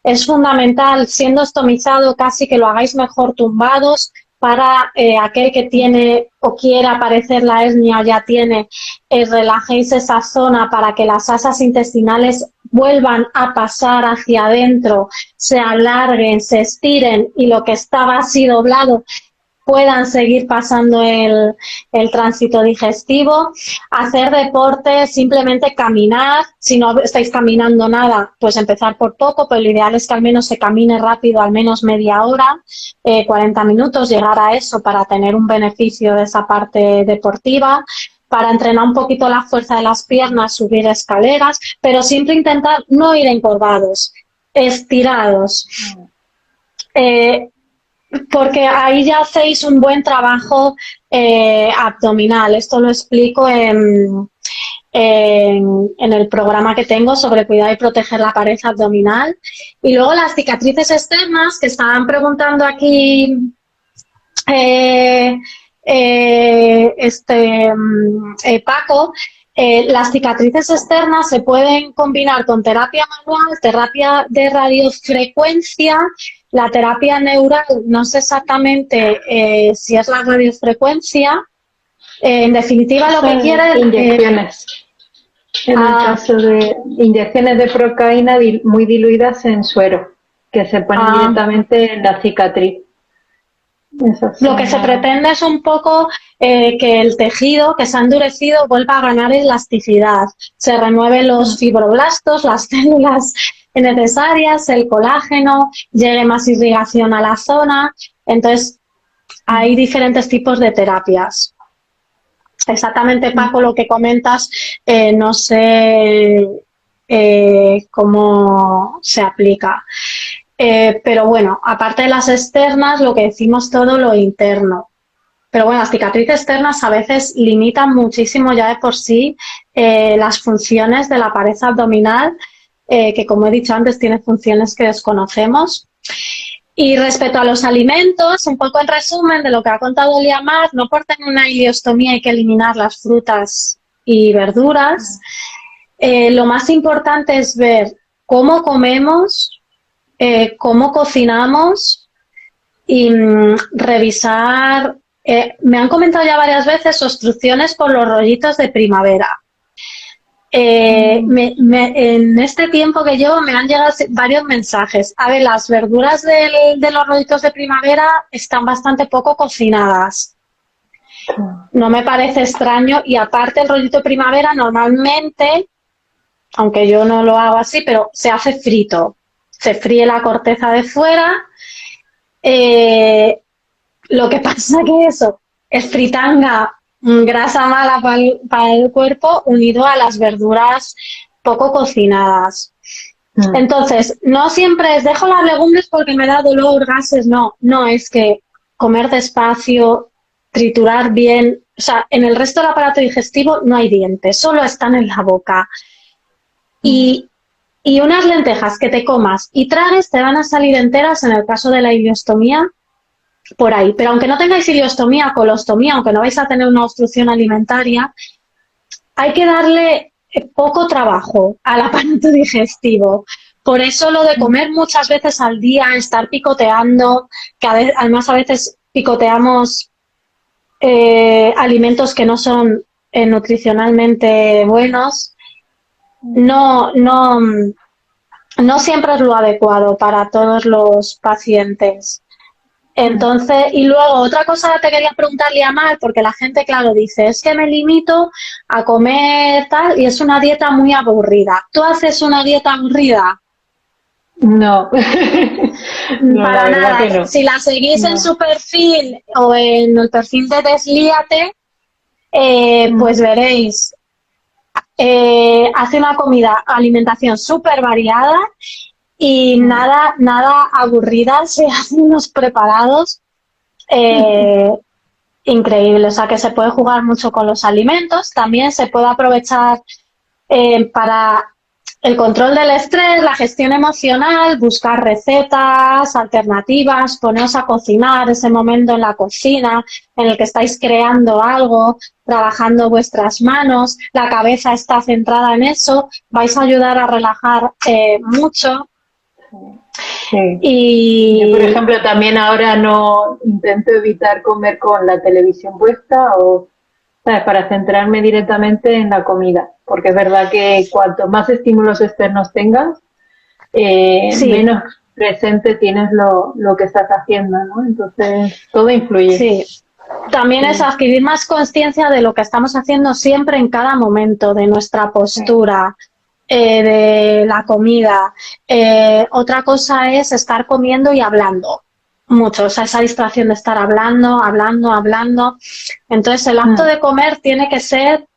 Es fundamental, siendo estomizado, casi que lo hagáis mejor tumbados para aquel que tiene o quiera parecer la hernia o ya tiene, relajéis esa zona para que las asas intestinales vuelvan a pasar hacia adentro, se alarguen, se estiren y lo que estaba así doblado puedan seguir pasando el tránsito digestivo, hacer deporte, simplemente caminar, si no estáis caminando nada, pues empezar por poco, pero lo ideal es que al menos se camine rápido, al menos media hora, 40 minutos, llegar a eso para tener un beneficio de esa parte deportiva, para entrenar un poquito la fuerza de las piernas, subir escaleras, pero siempre intentar no ir encorvados, estirados. Porque ahí ya hacéis un buen trabajo abdominal. Esto lo explico en el programa que tengo sobre cuidar y proteger la pared abdominal. Y luego las cicatrices externas, que estaban preguntando aquí Paco, las cicatrices externas se pueden combinar con terapia manual, terapia de radiofrecuencia, la terapia neural, no sé exactamente si es la radiofrecuencia. En definitiva, lo que quiere... Inyecciones. En el caso de inyecciones de procaína muy diluidas en suero, que se ponen directamente en la cicatriz. Lo que se pretende es un poco que el tejido que se ha endurecido vuelva a ganar elasticidad, se renueven los fibroblastos, las células necesarias, el colágeno, llegue más irrigación a la zona. Entonces, hay diferentes tipos de terapias. Exactamente, Paco, lo que comentas, no sé cómo se aplica. Pero bueno, aparte de las externas, lo que decimos todo lo interno. Pero bueno, las cicatrices externas a veces limitan muchísimo ya de por sí las funciones de la pared abdominal, que como he dicho antes tiene funciones que desconocemos. Y respecto a los alimentos, un poco en resumen de lo que ha contado Liamar, no por tener una ileostomía hay que eliminar las frutas y verduras. Lo más importante es ver cómo comemos, cómo cocinamos y revisar. Me han comentado ya varias veces obstrucciones por los rollitos de primavera. En este tiempo que llevo me han llegado varios mensajes. A ver, las verduras de los rollitos de primavera están bastante poco cocinadas. No me parece extraño y aparte el rollito de primavera normalmente, aunque yo no lo hago así, pero se hace frito. Se fríe la corteza de fuera. Lo que pasa que eso es fritanga, grasa mala para el cuerpo, unido a las verduras poco cocinadas. Entonces, no siempre es dejo las legumbres porque me da dolor, gases, no, es que comer despacio, triturar bien, o sea, en el resto del aparato digestivo no hay dientes, solo están en la boca. Y unas lentejas que te comas y tragues te van a salir enteras en el caso de la ileostomía por ahí. Pero aunque no tengáis ileostomía, colostomía, aunque no vais a tener una obstrucción alimentaria, hay que darle poco trabajo al aparato digestivo. Por eso lo de comer muchas veces al día, estar picoteando, que además a veces picoteamos alimentos que no son nutricionalmente buenos, no no siempre es lo adecuado para todos los pacientes. Entonces, y luego otra cosa que te quería preguntar, Liamar, porque la gente, claro, dice, es que me limito a comer tal y es una dieta muy aburrida. ¿Tú haces una dieta aburrida? No, no, la Para verdad nada. que no. Si la seguís en No. su perfil o en el perfil de Deslíate, pues veréis, hace una alimentación súper variada y nada aburrida, se hacen unos preparados eh, increíbles, o sea que se puede jugar mucho con los alimentos, también se puede aprovechar para el control del estrés, la gestión emocional, buscar recetas, alternativas, poneros a cocinar, ese momento en la cocina en el que estáis creando algo, trabajando vuestras manos, la cabeza está centrada en eso, vais a ayudar a relajar mucho. Sí. Yo, por Y ejemplo, también ahora no intento evitar comer con la televisión puesta o, ¿sabes? Para centrarme directamente en la comida, porque es verdad que cuanto más estímulos externos tengas, sí, menos presente tienes lo que estás haciendo, ¿no? Entonces, todo influye. sí. También es Sí, adquirir más conciencia de lo que estamos haciendo siempre en cada momento, de nuestra sí. postura, de la comida. Otra cosa es estar comiendo y hablando mucho, o sea, esa distracción de estar hablando. Entonces, el acto de comer tiene que ser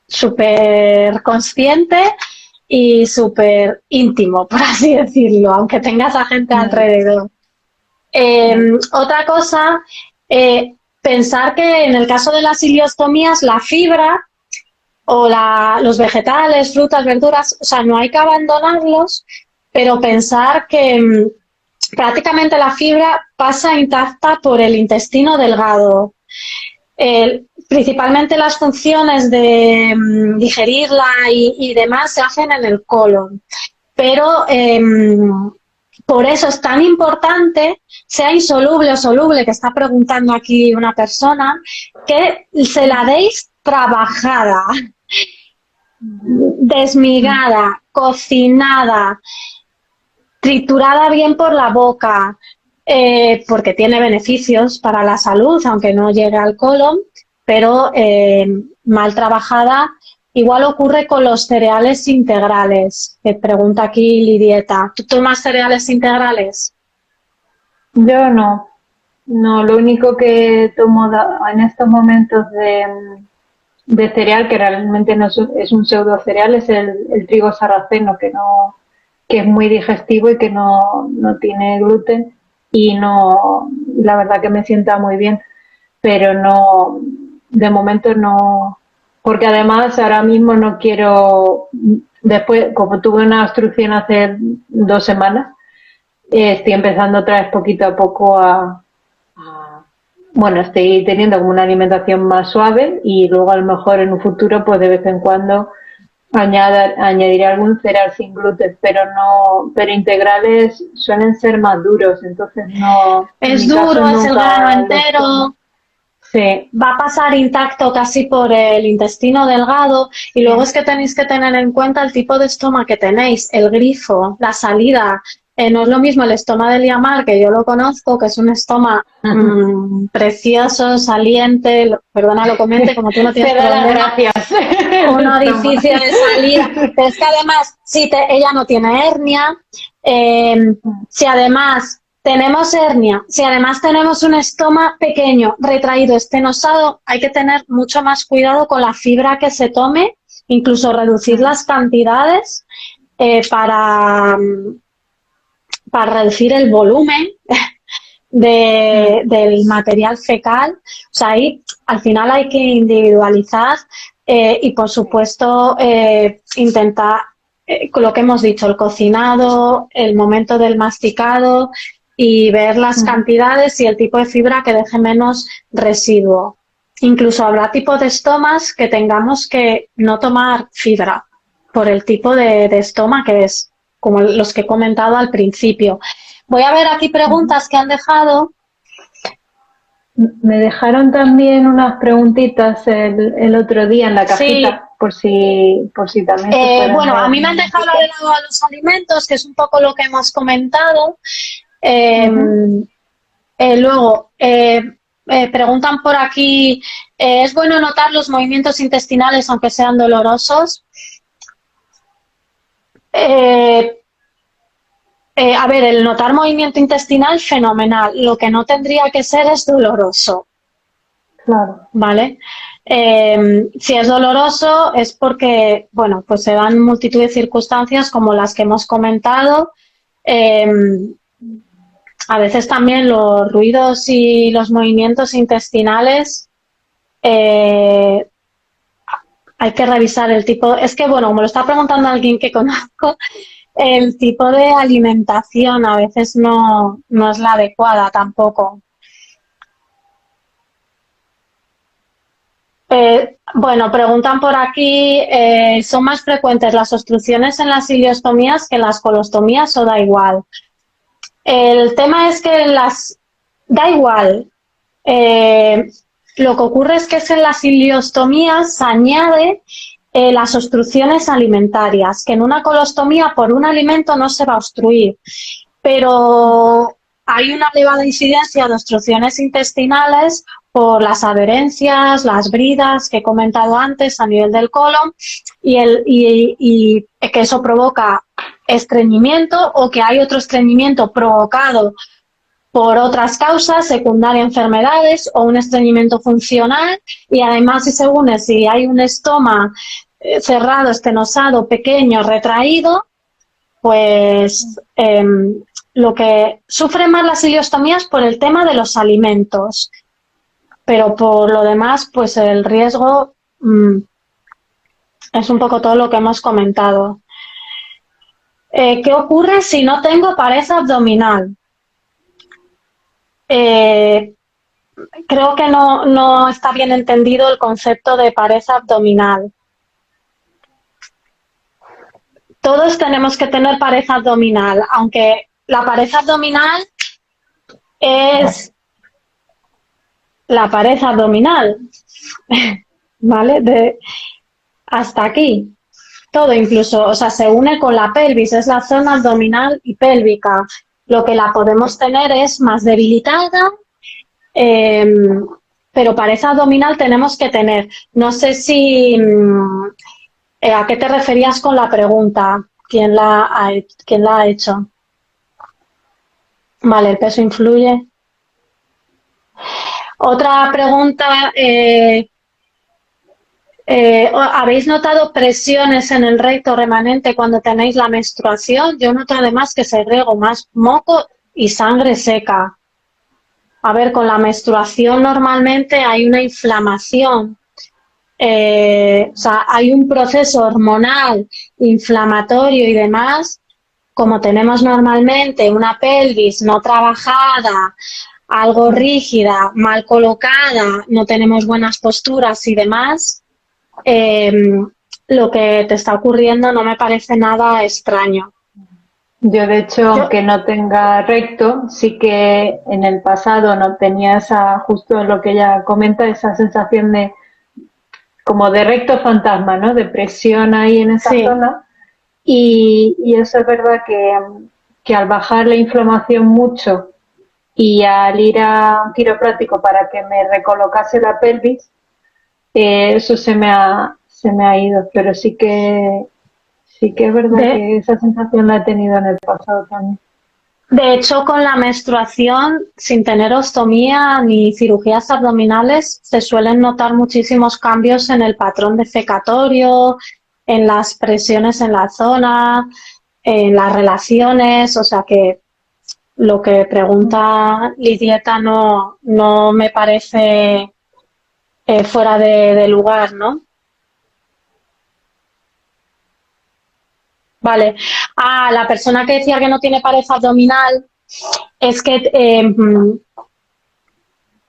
súper consciente y súper íntimo, por así decirlo, aunque tengas a gente alrededor. Otra cosa, pensar que en el caso de las iliostomías, la fibra o los vegetales, frutas, verduras, o sea, no hay que abandonarlos, pero pensar que prácticamente la fibra pasa intacta por el intestino delgado. Principalmente las funciones de digerirla y demás se hacen en el colon. Pero por eso es tan importante, sea insoluble o soluble, que está preguntando aquí una persona, que se la deis trabajada, desmigada, cocinada, triturada bien por la boca, porque tiene beneficios para la salud, aunque no llegue al colon, pero mal trabajada. Igual ocurre con los cereales integrales, que pregunta aquí Lidieta. ¿Tú tomas cereales integrales? Yo no. No, lo único que tomo en estos momentos de cereal, que realmente no es un pseudo cereal, es el trigo sarraceno, que es muy digestivo y que no tiene gluten y no, la verdad que me sienta muy bien, pero no, de momento no, porque además ahora mismo no quiero, después, como tuve una obstrucción hace 2 semanas, estoy empezando otra vez poquito a poco bueno, estoy teniendo como una alimentación más suave y luego a lo mejor en un futuro pues de vez en cuando añadiré algún cereal sin gluten, pero no, pero integrales suelen ser más duros, entonces no, en Es mi caso duro, es el grano nunca los entero, tomo. Sí, va a pasar intacto casi por el intestino delgado y luego es que tenéis que tener en cuenta el tipo de estoma que tenéis, el grifo, la salida. No es lo mismo el estoma de Liamar, que yo lo conozco, que es un estoma precioso, saliente, perdona lo comente, como tú no tienes te da las problema, gracias un el estómago. orificio de salida, pero es que además, si ella no tiene hernia, si además tenemos hernia, si además tenemos un estoma pequeño, retraído, estenosado, hay que tener mucho más cuidado con la fibra que se tome, incluso reducir las cantidades para reducir el volumen del material fecal. O sea, ahí al final hay que individualizar y, por supuesto, intentar lo que hemos dicho, el cocinado, el momento del masticado y ver las cantidades y el tipo de fibra que deje menos residuo. Incluso habrá tipos de estomas que tengamos que no tomar fibra por el tipo de estoma que es, como los que he comentado al principio. Voy a ver aquí preguntas que han dejado. Me dejaron también unas preguntitas el otro día en la cajita, Sí. por si también se fueran Bueno, a mí me han un dejado poquito. de lado a los alimentos, que es un poco lo que hemos comentado. Eh, Ujú. Luego, preguntan por aquí, ¿es bueno notar los movimientos intestinales aunque sean dolorosos? Eh, a ver, el notar movimiento intestinal, fenomenal. Lo que no tendría que ser es doloroso, Claro. ¿vale? Si es doloroso es porque, bueno, pues se dan multitud de circunstancias como las que hemos comentado. Eh, a veces también los ruidos y los movimientos intestinales eh, hay que revisar el tipo. Es que, bueno, como lo está preguntando alguien que conozco, el tipo de alimentación a veces no es la adecuada tampoco. Bueno, preguntan por aquí, ¿son más frecuentes las obstrucciones en las ileostomías que en las colostomías o da igual? El tema es que da igual. Eh, lo que ocurre es que en las ileostomías se añade las obstrucciones alimentarias, que en una colostomía por un alimento no se va a obstruir, pero hay una elevada incidencia de obstrucciones intestinales por las adherencias, las bridas que he comentado antes a nivel del colon y que eso provoca estreñimiento o que hay otro estreñimiento provocado por otras causas, secundaria a enfermedades o un estreñimiento funcional y además si se une, si hay un estoma cerrado, estenosado, pequeño, retraído, pues lo que sufre más las ileostomías por el tema de los alimentos, pero por lo demás, pues el riesgo es un poco todo lo que hemos comentado. ¿Qué ocurre si no tengo pared abdominal? Creo que no está bien entendido el concepto de pared abdominal. Todos tenemos que tener pared abdominal, aunque la pared abdominal es la pared abdominal, ¿vale? Hasta aquí. Todo incluso, o sea, se une con la pelvis, es la zona abdominal y pélvica. Lo que la podemos tener es más debilitada, pero pared abdominal tenemos que tener. No sé si ¿a qué te referías con la pregunta? ¿Quién la ha hecho? Vale, el peso influye. Otra pregunta, ¿habéis notado presiones en el recto remanente cuando tenéis la menstruación? Yo noto además que segrego más moco y sangre seca. A ver, con la menstruación normalmente hay una inflamación. O sea, hay un proceso hormonal, inflamatorio y demás, como tenemos normalmente una pelvis no trabajada, algo rígida, mal colocada, no tenemos buenas posturas y demás, eh, lo que te está ocurriendo no me parece nada extraño. Yo, de hecho, Yo, aunque no tenga recto, sí que en el pasado no tenía esa, justo lo que ella comenta, esa sensación de como de recto fantasma, ¿no? De presión ahí en esa sí, zona. Y eso es verdad que al bajar la inflamación mucho y al ir a un quiropráctico para que me recolocase la pelvis, eso se me ha ido, pero sí que es verdad de, que esa sensación la he tenido en el pasado también. de hecho, con la menstruación, sin tener ostomía ni cirugías abdominales, se suelen notar muchísimos cambios en el patrón defecatorio, en las presiones en la zona, en las relaciones, o sea que lo que pregunta Lidieta no me parece fuera de lugar, ¿no? Vale. La persona que decía que no tiene pared abdominal es que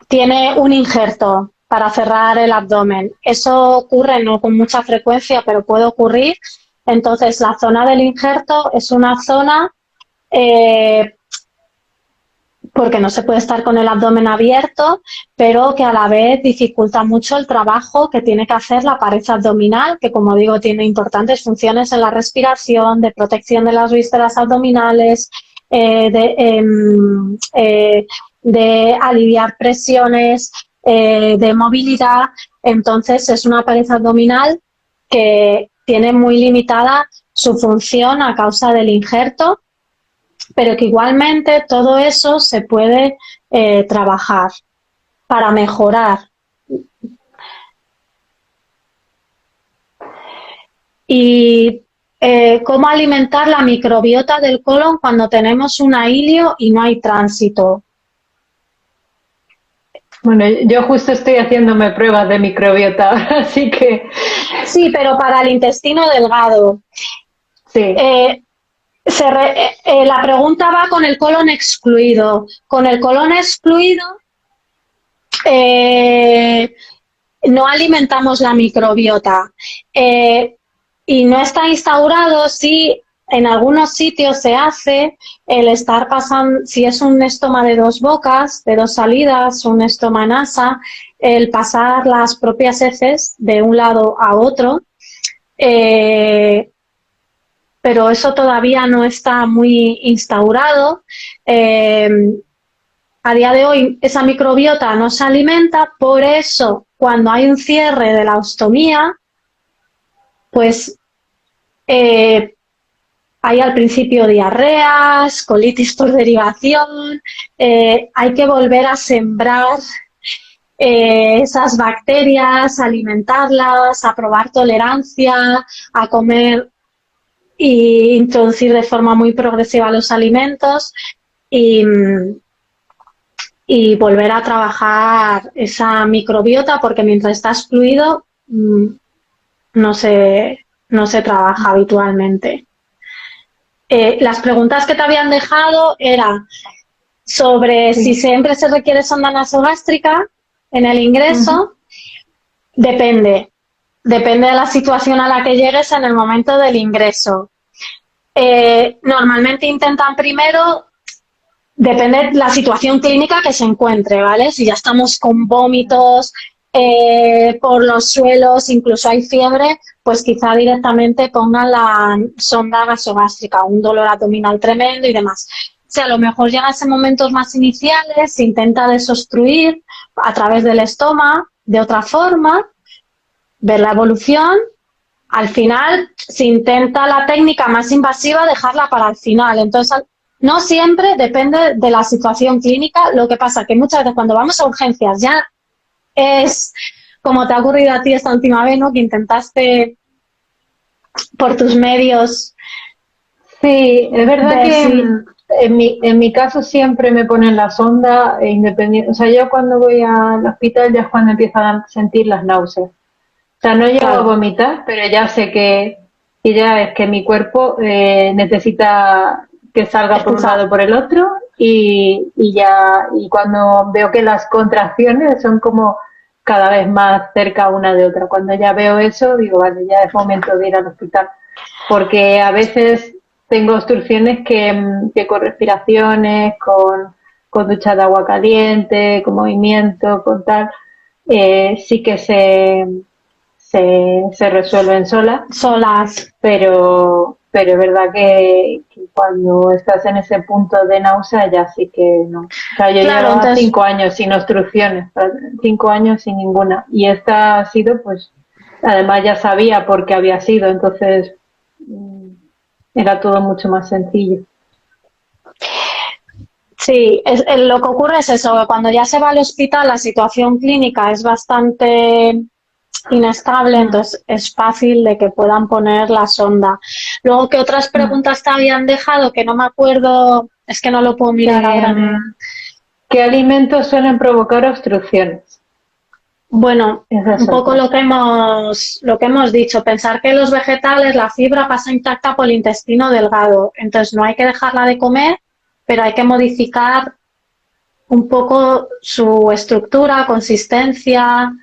tiene un injerto para cerrar el abdomen. Eso ocurre no con mucha frecuencia, pero puede ocurrir. Entonces, la zona del injerto es una zona eh, porque no se puede estar con el abdomen abierto, pero que a la vez dificulta mucho el trabajo que tiene que hacer la pared abdominal, que como digo tiene importantes funciones en la respiración, de protección de las vísceras abdominales, de aliviar presiones, de movilidad. Entonces es una pared abdominal que tiene muy limitada su función a causa del injerto, pero que igualmente todo eso se puede trabajar para mejorar. Y cómo alimentar la microbiota del colon cuando tenemos una ilio y no hay tránsito. Bueno, yo justo estoy haciéndome pruebas de microbiota, así que... Sí, pero para el intestino delgado. Sí. La pregunta va con el colon excluido. Con el colon excluido no alimentamos la microbiota. Y no está instaurado si en algunos sitios se hace el estar pasando, si es un estoma de dos bocas, de dos salidas, un estoma nasa, el pasar las propias heces de un lado a otro. Pero eso todavía no está muy instaurado. A día de hoy esa microbiota no se alimenta, por eso cuando hay un cierre de la ostomía, pues hay al principio diarreas, colitis por derivación, hay que volver a sembrar esas bacterias, alimentarlas, a probar tolerancia, a comer e introducir de forma muy progresiva los alimentos y volver a trabajar esa microbiota, porque mientras está excluido no se trabaja habitualmente. Las preguntas que te habían dejado eran sobre si siempre se requiere sonda nasogástrica en el ingreso. Depende de la situación a la que llegues en el momento del ingreso. Normalmente intentan primero, depende de la situación clínica que se encuentre, ¿vale? Si ya estamos con vómitos por los suelos, incluso hay fiebre, pues quizá directamente pongan la sonda nasogástrica, un dolor abdominal tremendo y demás. Si a lo mejor llegas en momentos más iniciales, se intenta desobstruir a través del estómago de otra forma, ver la evolución. Al final se intenta la técnica más invasiva, dejarla para el final. Entonces, no siempre, depende de la situación clínica. Lo que pasa que muchas veces cuando vamos a urgencias ya es como te ha ocurrido a ti esta última vez, ¿no? Que intentaste por tus medios. Sí, es verdad que en mi caso siempre me ponen la sonda independiente. O sea, yo cuando voy al hospital ya es cuando empiezo a sentir las náuseas. O sea, no llego a vomitar, pero ya sé que ya es que mi cuerpo necesita que salga por un lado o por el otro y cuando veo que las contracciones son como cada vez más cerca una de otra. Cuando ya veo eso, digo, vale, ya es momento de ir al hospital. Porque a veces tengo obstrucciones que con respiraciones, con ducha de agua caliente, con movimiento, con tal, sí que se resuelven solas, pero es verdad que cuando estás en ese punto de náusea ya sí que no. O sea, yo llevaba 5 años sin obstrucciones, 5 años sin ninguna, y esta ha sido, pues, además ya sabía por qué había sido, entonces era todo mucho más sencillo. Sí, lo que ocurre es eso, que cuando ya se va al hospital la situación clínica es bastante inestable, entonces es fácil de que puedan poner la sonda. Luego, ¿qué otras preguntas te habían dejado? Que no me acuerdo, es que no lo puedo mirar ahora. ¿Qué alimentos suelen provocar obstrucciones? Bueno, un poco lo que hemos dicho, pensar que los vegetales, la fibra pasa intacta por el intestino delgado, entonces no hay que dejarla de comer, pero hay que modificar un poco su estructura, consistencia,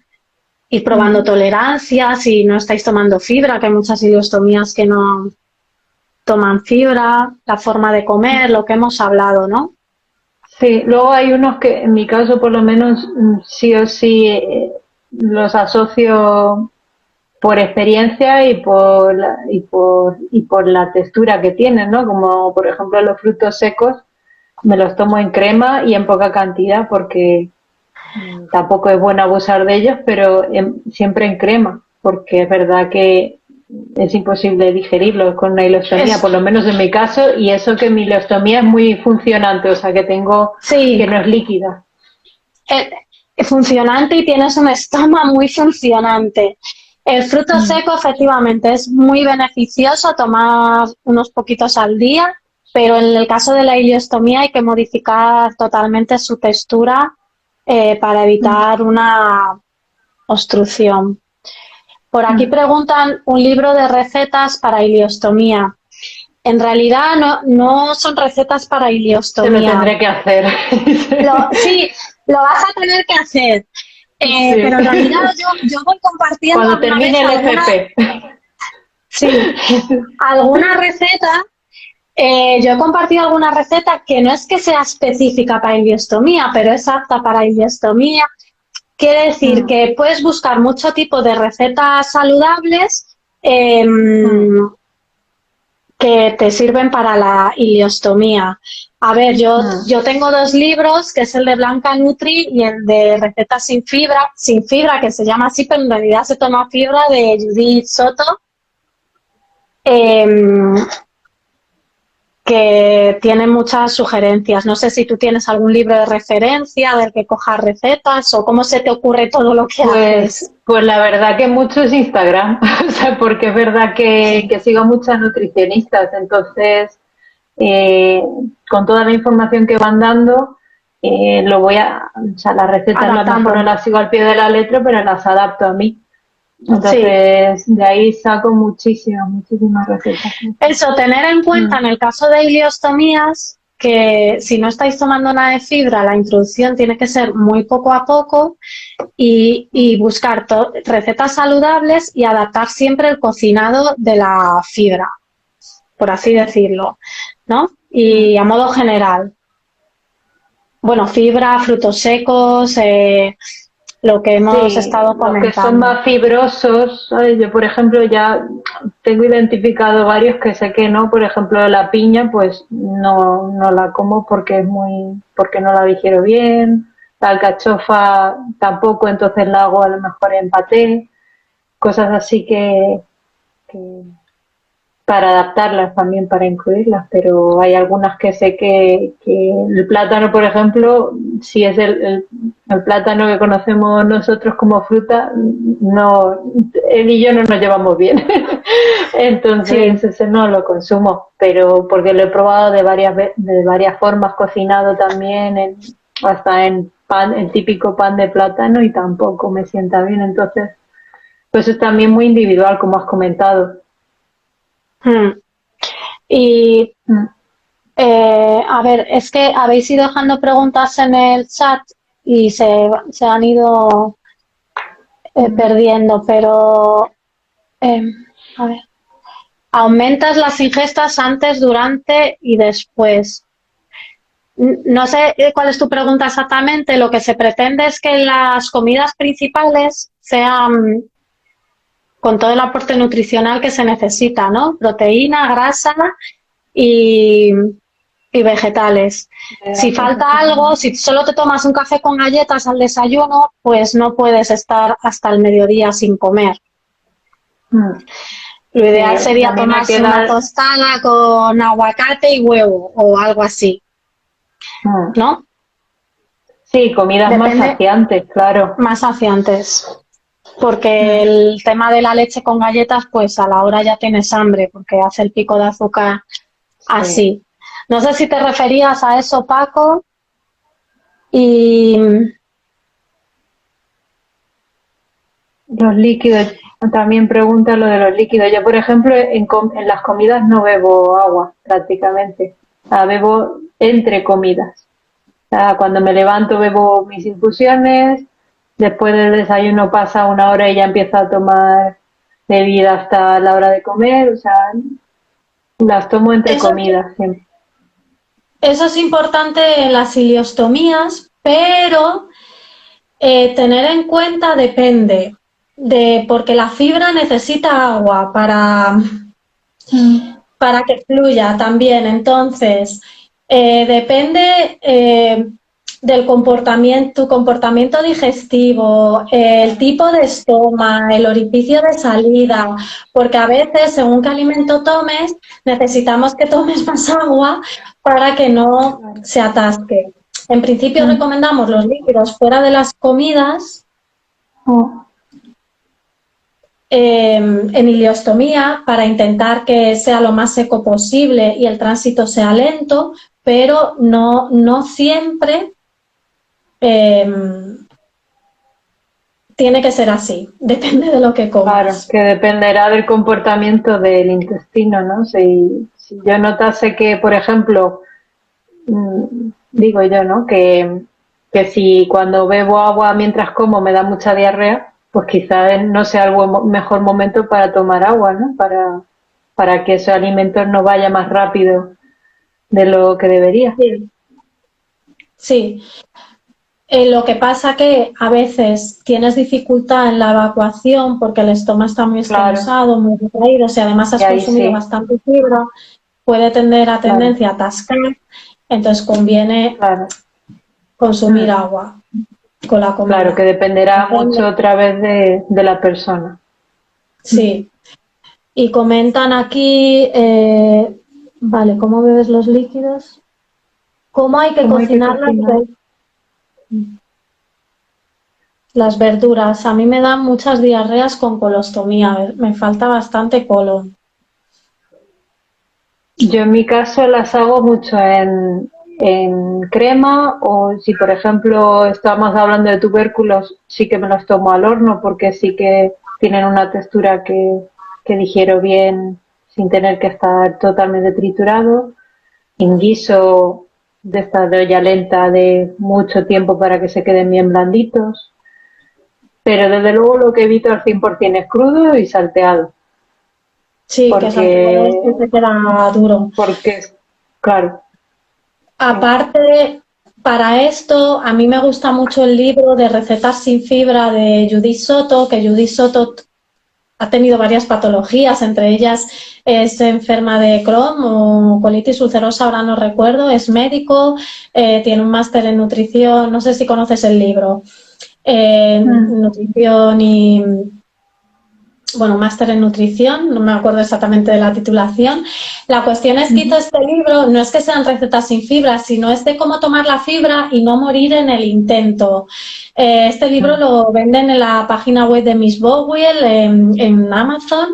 ir probando tolerancia, si no estáis tomando fibra, que hay muchas ileostomías que no toman fibra, la forma de comer, lo que hemos hablado, ¿no? Sí, luego hay unos que, en mi caso por lo menos, sí o sí los asocio por experiencia y por la textura que tienen, ¿no? Como por ejemplo los frutos secos, me los tomo en crema y en poca cantidad porque tampoco es bueno abusar de ellos, pero siempre en crema, porque es verdad que es imposible digerirlos con una ileostomía, Es, por lo menos en mi caso, y eso que mi ileostomía es muy funcionante, o sea que que sí, no es líquida. funcionante y tienes un estómago muy funcionante. El fruto Mm, seco efectivamente es muy beneficioso tomar unos poquitos al día, pero en el caso de la ileostomía hay que modificar totalmente su textura para mm. evitar una obstrucción. Por aquí Mm. preguntan un libro de recetas para ileostomía. En realidad no son recetas para Se lo ileostomía. tendré que hacer. Sí, lo vas a tener que hacer. Pero en Sí. realidad yo voy compartiendo Cuando alguna vez termine el FP. sí, alguna receta. Yo he compartido alguna receta que no es que sea específica para ileostomía, pero es apta para ileostomía. Quiere decir Mm, que puedes buscar mucho tipo de recetas saludables mm, que te sirven para la ileostomía. A ver, mm. yo tengo dos libros, que es el de Blanca Nutri y el de Recetas sin fibra, que se llama así, pero en realidad se toma fibra, de Judith Soto, eh, que tiene muchas sugerencias. No sé si tú tienes algún libro de referencia del que cojas recetas o cómo se te ocurre todo lo que haces. Pues la verdad que mucho es Instagram, o sea, porque es verdad que sigo muchas nutricionistas, entonces eh, con toda la información que van dando, o sea, las recetas a lo mejor no Adaptando. las sigo al pie de la letra, pero las adapto a mí. Sí, Entonces, de ahí saco muchísimas recetas. eso, tener en cuenta Mm, en el caso de ileostomías que si no estáis tomando nada de fibra, la introducción tiene que ser muy poco a poco y buscar recetas saludables y adaptar siempre el cocinado de la fibra, por así decirlo, ¿no? mm. Y a modo general, bueno, fibra, frutos secos, lo que hemos Sí, estado los que son comentando. más fibrosos, ¿sabes? Yo, por ejemplo, ya tengo identificado varios que sé que no, por ejemplo, la piña, pues no la como porque no la digiero bien, la alcachofa tampoco, entonces la hago a lo mejor en paté, cosas así que para adaptarlas también, para incluirlas, pero hay algunas que sé que el plátano, por ejemplo, si es el plátano que conocemos nosotros como fruta, no, él y yo no nos llevamos bien. Entonces Sí. ese no lo consumo, pero porque lo he probado de varias formas, cocinado también, hasta en pan, el típico pan de plátano y tampoco me sienta bien. Entonces, pues es también muy individual, como has comentado. Hmm. Y Mm. a ver, es que habéis ido dejando preguntas en el chat y se han ido Mm. perdiendo, pero eh, a ver, aumentas las ingestas antes, durante y después. No sé cuál es tu pregunta exactamente. Lo que se pretende es que las comidas principales sean con todo el aporte nutricional que se necesita, ¿no? Proteína, grasa y, y vegetales. Si falta algo, si solo te tomas un café con galletas al desayuno, pues no puedes estar hasta el mediodía sin comer. Mm. Lo Sí, ideal a sería mí me tomarse una queda, tostada con aguacate y huevo o algo así, mm, ¿no? sí, comidas más Depende saciantes, claro. más hacia antes. Porque Mm, el tema de la leche con galletas, pues a la hora ya tienes hambre, porque hace el pico de azúcar sí. así. No sé si te referías a eso, Paco, y Los líquidos, también pregunta lo de los líquidos. Yo, por ejemplo, en las comidas no bebo agua prácticamente. O sea, bebo entre comidas. O sea, cuando me levanto bebo mis infusiones, después del desayuno pasa una hora y ya empiezo a tomar bebida hasta la hora de comer. O sea, las tomo entre eso, comidas siempre. Eso es importante en las ileostomías, pero tener en cuenta depende, porque la fibra necesita agua para que fluya también. Entonces, depende del comportamiento, tu comportamiento digestivo, el tipo de estoma, el orificio de salida, porque a veces, según qué alimento tomes, necesitamos que tomes más agua para que no se atasque. En principio recomendamos los líquidos fuera de las comidas. En ileostomía para intentar que sea lo más seco posible y el tránsito sea lento, pero no siempre tiene que ser así, depende de lo que comas. Claro, que dependerá del comportamiento del intestino, ¿no? Si yo notase que, por ejemplo, digo yo, ¿no? Que si cuando bebo agua mientras como me da mucha diarrea, pues quizás no sea el mejor momento para tomar agua, ¿no? Para que esos alimentos no vaya más rápido de lo que debería. Sí. Sí. Lo que pasa que a veces tienes dificultad en la evacuación porque el estómago está muy estresado, muy retraído, si además has consumido bastante fibra, puede tender a tendencia a atascar, entonces conviene consumir agua con la comida. Claro, que dependerá mucho otra vez de la persona. Sí. Y comentan aquí, vale, ¿cómo bebes los líquidos? ¿Cómo hay que cocinar las verduras? A mí me dan muchas diarreas con colostomía, me falta bastante colon. Yo en mi caso las hago mucho en crema, o si por ejemplo estamos hablando de tubérculos, sí que me los tomo al horno porque sí que tienen una textura que digiero bien sin tener que estar totalmente triturado. En guiso de esta de olla lenta de mucho tiempo para que se queden bien blanditos. Pero desde luego lo que evito al 100% es crudo y salteado. Sí, porque, que se queda duro. Porque, claro. Aparte, para esto, a mí me gusta mucho el libro de Recetas sin fibra de Judith Soto, que Judith Soto ha tenido varias patologías, entre ellas es enferma de Crohn o colitis ulcerosa, ahora no recuerdo, es médico, tiene un máster en nutrición, no sé si conoces el libro, nutrición y... bueno, máster en nutrición, no me acuerdo exactamente de la titulación. La cuestión es que hizo este libro, no es que sean recetas sin fibra, sino es de cómo tomar la fibra y no morir en el intento. Este libro lo venden en la página web de Miss Bowell, en Amazon.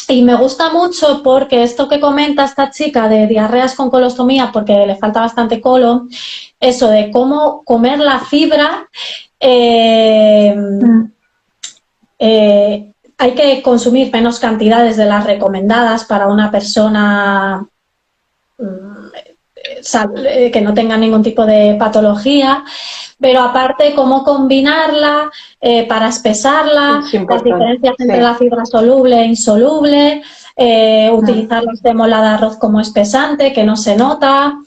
Y me gusta mucho porque esto que comenta esta chica de diarreas con colostomía, porque le falta bastante colon, eso de cómo comer la fibra... hay que consumir menos cantidades de las recomendadas para una persona que no tenga ningún tipo de patología, pero aparte cómo combinarla para espesarla, las diferencias entre la fibra soluble e insoluble, utilizar la semola de arroz como espesante, que no se nota.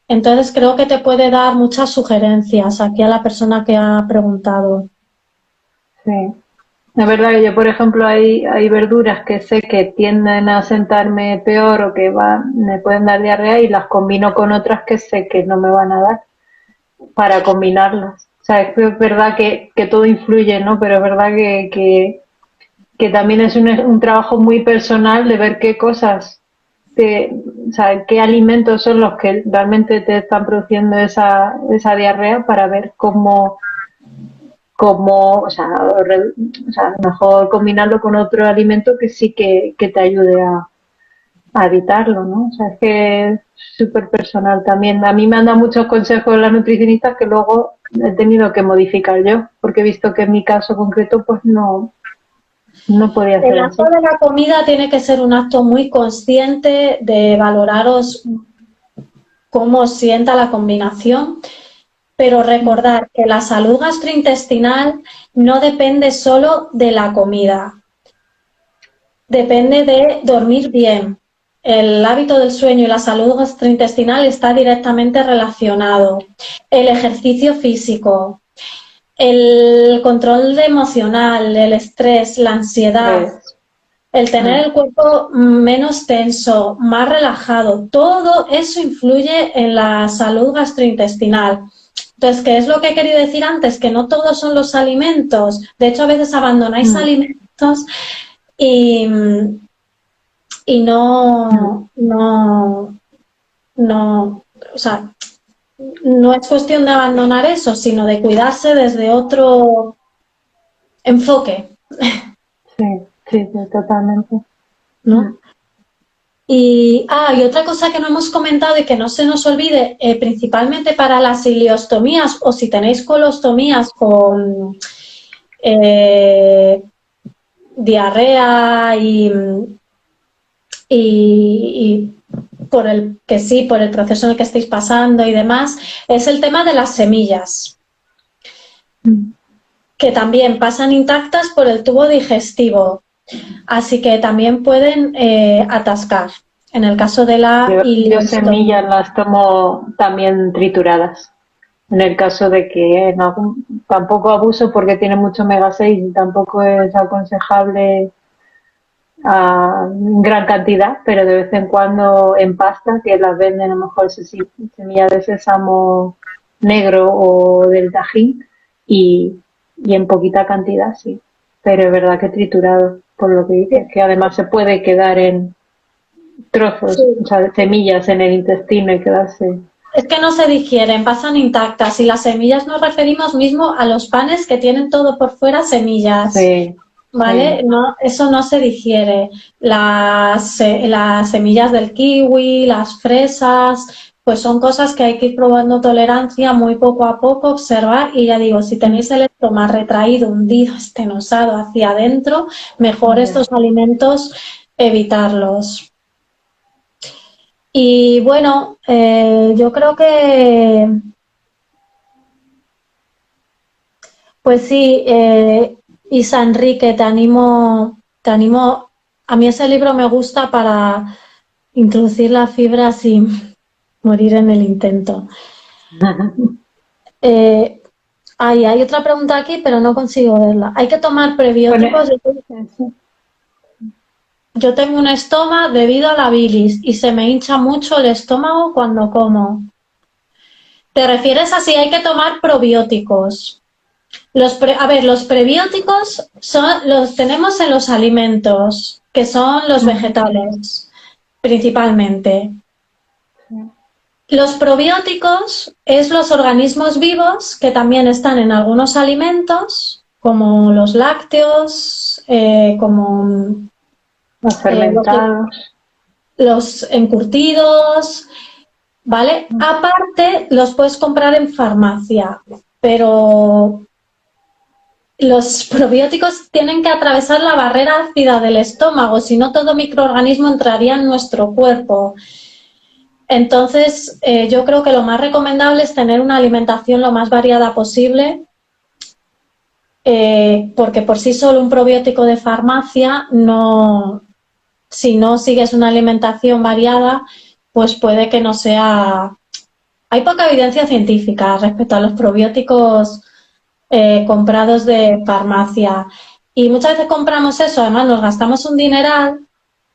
Entonces creo que te puede dar muchas sugerencias aquí a la persona que ha preguntado. Sí. La verdad que yo, por ejemplo, hay verduras que sé que tienden a sentarme peor o que me pueden dar diarrea y las combino con otras que sé que no me van a dar para combinarlas. O sea, es verdad que todo influye, ¿no? Pero es verdad que también es un trabajo muy personal de ver qué cosas, o sea, qué alimentos son los que realmente te están produciendo esa diarrea para ver cómo o sea, mejor combinarlo con otro alimento que sí que te ayude a evitarlo, ¿no? O sea, es que es súper personal también. A mí me han dado muchos consejos las nutricionistas que luego he tenido que modificar yo, porque he visto que en mi caso concreto pues no podía ser así. El acto de la comida tiene que ser un acto muy consciente de valoraros cómo os sienta la combinación, pero recordar que la salud gastrointestinal no depende solo de la comida, depende de dormir bien, el hábito del sueño y la salud gastrointestinal está directamente relacionado. El ejercicio físico, el control emocional, el estrés, la ansiedad, el tener el cuerpo menos tenso, más relajado, todo eso influye en la salud gastrointestinal. Entonces, ¿qué es lo que he querido decir antes? Que no todos son los alimentos. De hecho, a veces abandonáis alimentos y no, o sea, no es cuestión de abandonar eso, sino de cuidarse desde otro enfoque. Sí, totalmente. ¿No? Y otra cosa que no hemos comentado y que no se nos olvide, principalmente para las ileostomías o si tenéis colostomías con diarrea y por el proceso en el que estáis pasando y demás, es el tema de las semillas, que también pasan intactas por el tubo digestivo. Así que también pueden atascar. En el caso de la yo semillas las tomo también trituradas. En el caso de que tampoco abuso porque tiene mucho omega 6 y tampoco es aconsejable en gran cantidad, pero de vez en cuando en pasta, que las venden a lo mejor semillas de sésamo negro o del tajín y en poquita cantidad, sí. Pero es verdad que triturado, por lo que dices, que además se puede quedar en trozos, o sea, semillas en el intestino y quedarse. Es que no se digieren, pasan intactas. Y las semillas nos referimos mismo a los panes que tienen todo por fuera semillas. Sí, ¿vale? sí. No, eso no se digiere. Las semillas del kiwi, las fresas, pues son cosas que hay que ir probando tolerancia muy poco a poco, observar y ya digo, si tenéis el estómago retraído, hundido, estenosado hacia adentro, mejor estos alimentos evitarlos. Y bueno, yo creo que pues sí, Isa Enrique, te animo, a mí ese libro me gusta para introducir la fibra sin morir en el intento. Hay otra pregunta aquí, pero no consigo verla. ¿Hay que tomar prebióticos? Yo tengo un estómago debido a la bilis y se me hincha mucho el estómago cuando como. ¿Te refieres a si hay que tomar probióticos? Los prebióticos los tenemos en los alimentos, que son los vegetales, principalmente. Los probióticos es los organismos vivos que también están en algunos alimentos, como los lácteos, como los fermentados, los encurtidos, ¿vale? Aparte, los puedes comprar en farmacia, pero los probióticos tienen que atravesar la barrera ácida del estómago, si no todo microorganismo entraría en nuestro cuerpo. Entonces, yo creo que lo más recomendable es tener una alimentación lo más variada posible, porque por sí solo un probiótico de farmacia, si no sigues una alimentación variada, pues puede que no sea... Hay poca evidencia científica respecto a los probióticos comprados de farmacia. Y muchas veces compramos eso, además nos gastamos un dineral,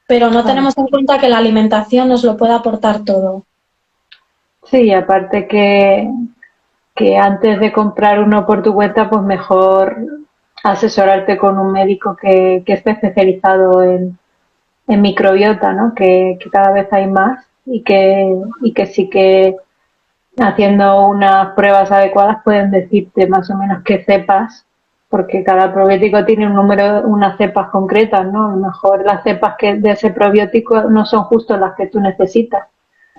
pero no tenemos en cuenta que la alimentación nos lo puede aportar todo. Sí, aparte que antes de comprar uno por tu cuenta, pues mejor asesorarte con un médico que esté especializado en microbiota, ¿no? Que cada vez hay más y que sí que haciendo unas pruebas adecuadas pueden decirte más o menos qué cepas, porque cada probiótico tiene un número, unas cepas concretas, ¿no? A lo mejor las cepas de ese probiótico no son justo las que tú necesitas.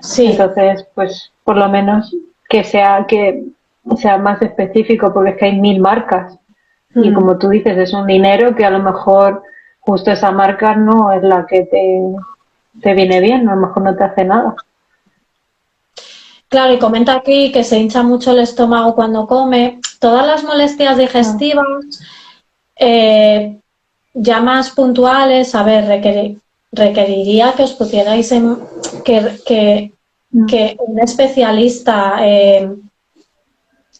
Sí. Entonces, pues por lo menos que sea más específico, porque es que hay 1000 marcas. Y como tú dices, es un dinero que a lo mejor justo esa marca no es la que te viene bien, a lo mejor no te hace nada. Claro, y comenta aquí que se hincha mucho el estómago cuando come. Todas las molestias digestivas, ya más puntuales, requeriría que os pusierais que un especialista,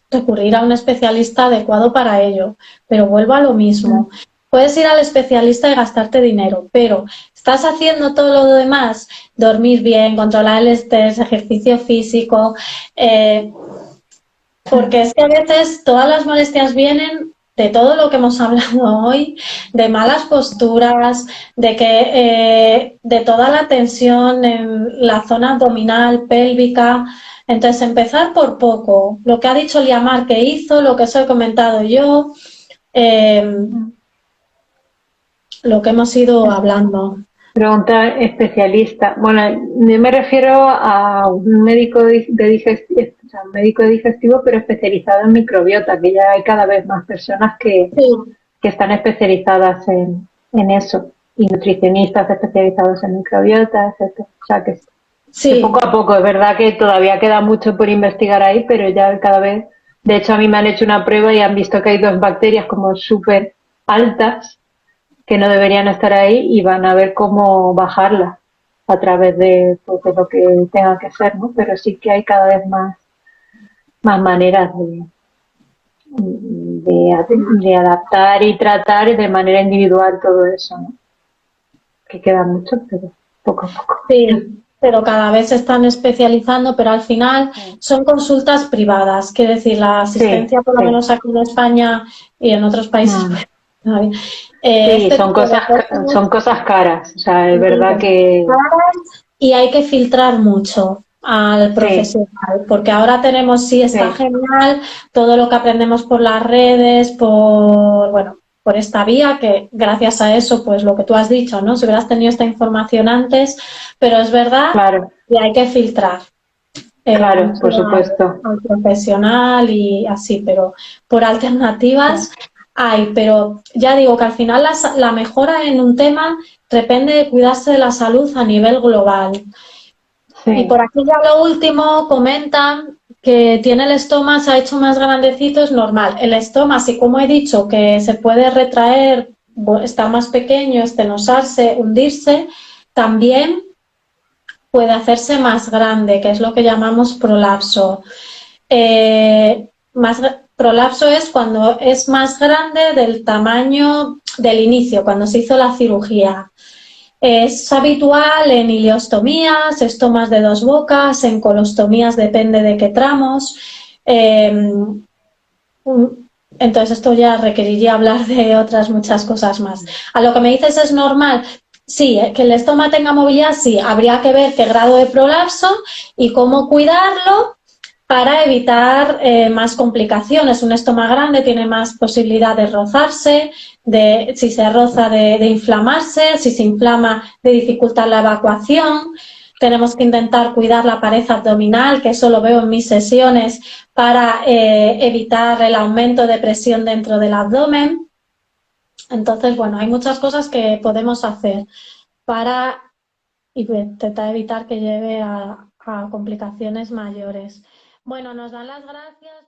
recurrir a un especialista adecuado para ello. Pero vuelvo a lo mismo. Puedes ir al especialista y gastarte dinero, pero estás haciendo todo lo demás, dormir bien, controlar el estrés, ejercicio físico, porque es que a veces todas las molestias vienen de todo lo que hemos hablado hoy, de malas posturas, de toda la tensión en la zona abdominal, pélvica. Entonces, empezar por poco. Lo que ha dicho Liamar que hizo, lo que os he comentado yo, lo que hemos ido hablando. Pregunta especialista. Bueno, yo me refiero a un médico o sea, un médico digestivo, pero especializado en microbiota, que ya hay cada vez más personas Sí. que están especializadas en eso, y nutricionistas especializados en microbiota, etcétera. O sea, que Sí, poco a poco, es verdad que todavía queda mucho por investigar ahí, pero ya cada vez, de hecho a mí me han hecho una prueba y han visto que hay 2 bacterias como súper altas que no deberían estar ahí y van a ver cómo bajarlas a través de, pues, de lo que tenga que ser, ¿no? Pero sí que hay cada vez más maneras de adaptar y tratar de manera individual todo eso, ¿no? Que queda mucho, pero poco a poco. sí, pero cada vez se están especializando, pero al final son consultas privadas. Quiere decir, la asistencia, por lo menos aquí en España y en otros países, pues, todavía, Sí, este tipo de son cosas, cosas caras. O sea, es verdad que y hay que filtrar mucho al sí, profesional, porque ahora tenemos, sí, está sí, genial todo lo que aprendemos por las redes, bueno, por esta vía, que gracias a eso, pues lo que tú has dicho, ¿no? Si hubieras tenido esta información antes, pero es verdad claro, que hay que filtrar claro, mucho por supuesto. al profesional y así, pero por alternativas hay, pero ya digo que al final la mejora en un tema depende de cuidarse de la salud a nivel global. Y Sí, por aquí ya lo último comentan que tiene el estómago, se ha hecho más grandecito, es normal. El estómago, sí, como he dicho, que se puede retraer, estar más pequeño, estenosarse, hundirse, también puede hacerse más grande, que es lo que llamamos prolapso. Prolapso es cuando es más grande del tamaño del inicio, cuando se hizo la cirugía. Es habitual en ileostomías, estomas de 2 bocas, en colostomías depende de qué tramos. Entonces esto ya requeriría hablar de otras muchas cosas más. A lo que me dices es normal. Sí, que el estómago tenga movilidad, sí. Habría que ver qué grado de prolapso y cómo cuidarlo para evitar más complicaciones. Un estómago grande tiene más posibilidad de rozarse, si se roza de inflamarse, si se inflama de dificultar la evacuación. Tenemos que intentar cuidar la pared abdominal, que eso lo veo en mis sesiones, para evitar el aumento de presión dentro del abdomen. Entonces, bueno, hay muchas cosas que podemos hacer para intentar evitar que lleve a complicaciones mayores. Bueno, nos dan las gracias.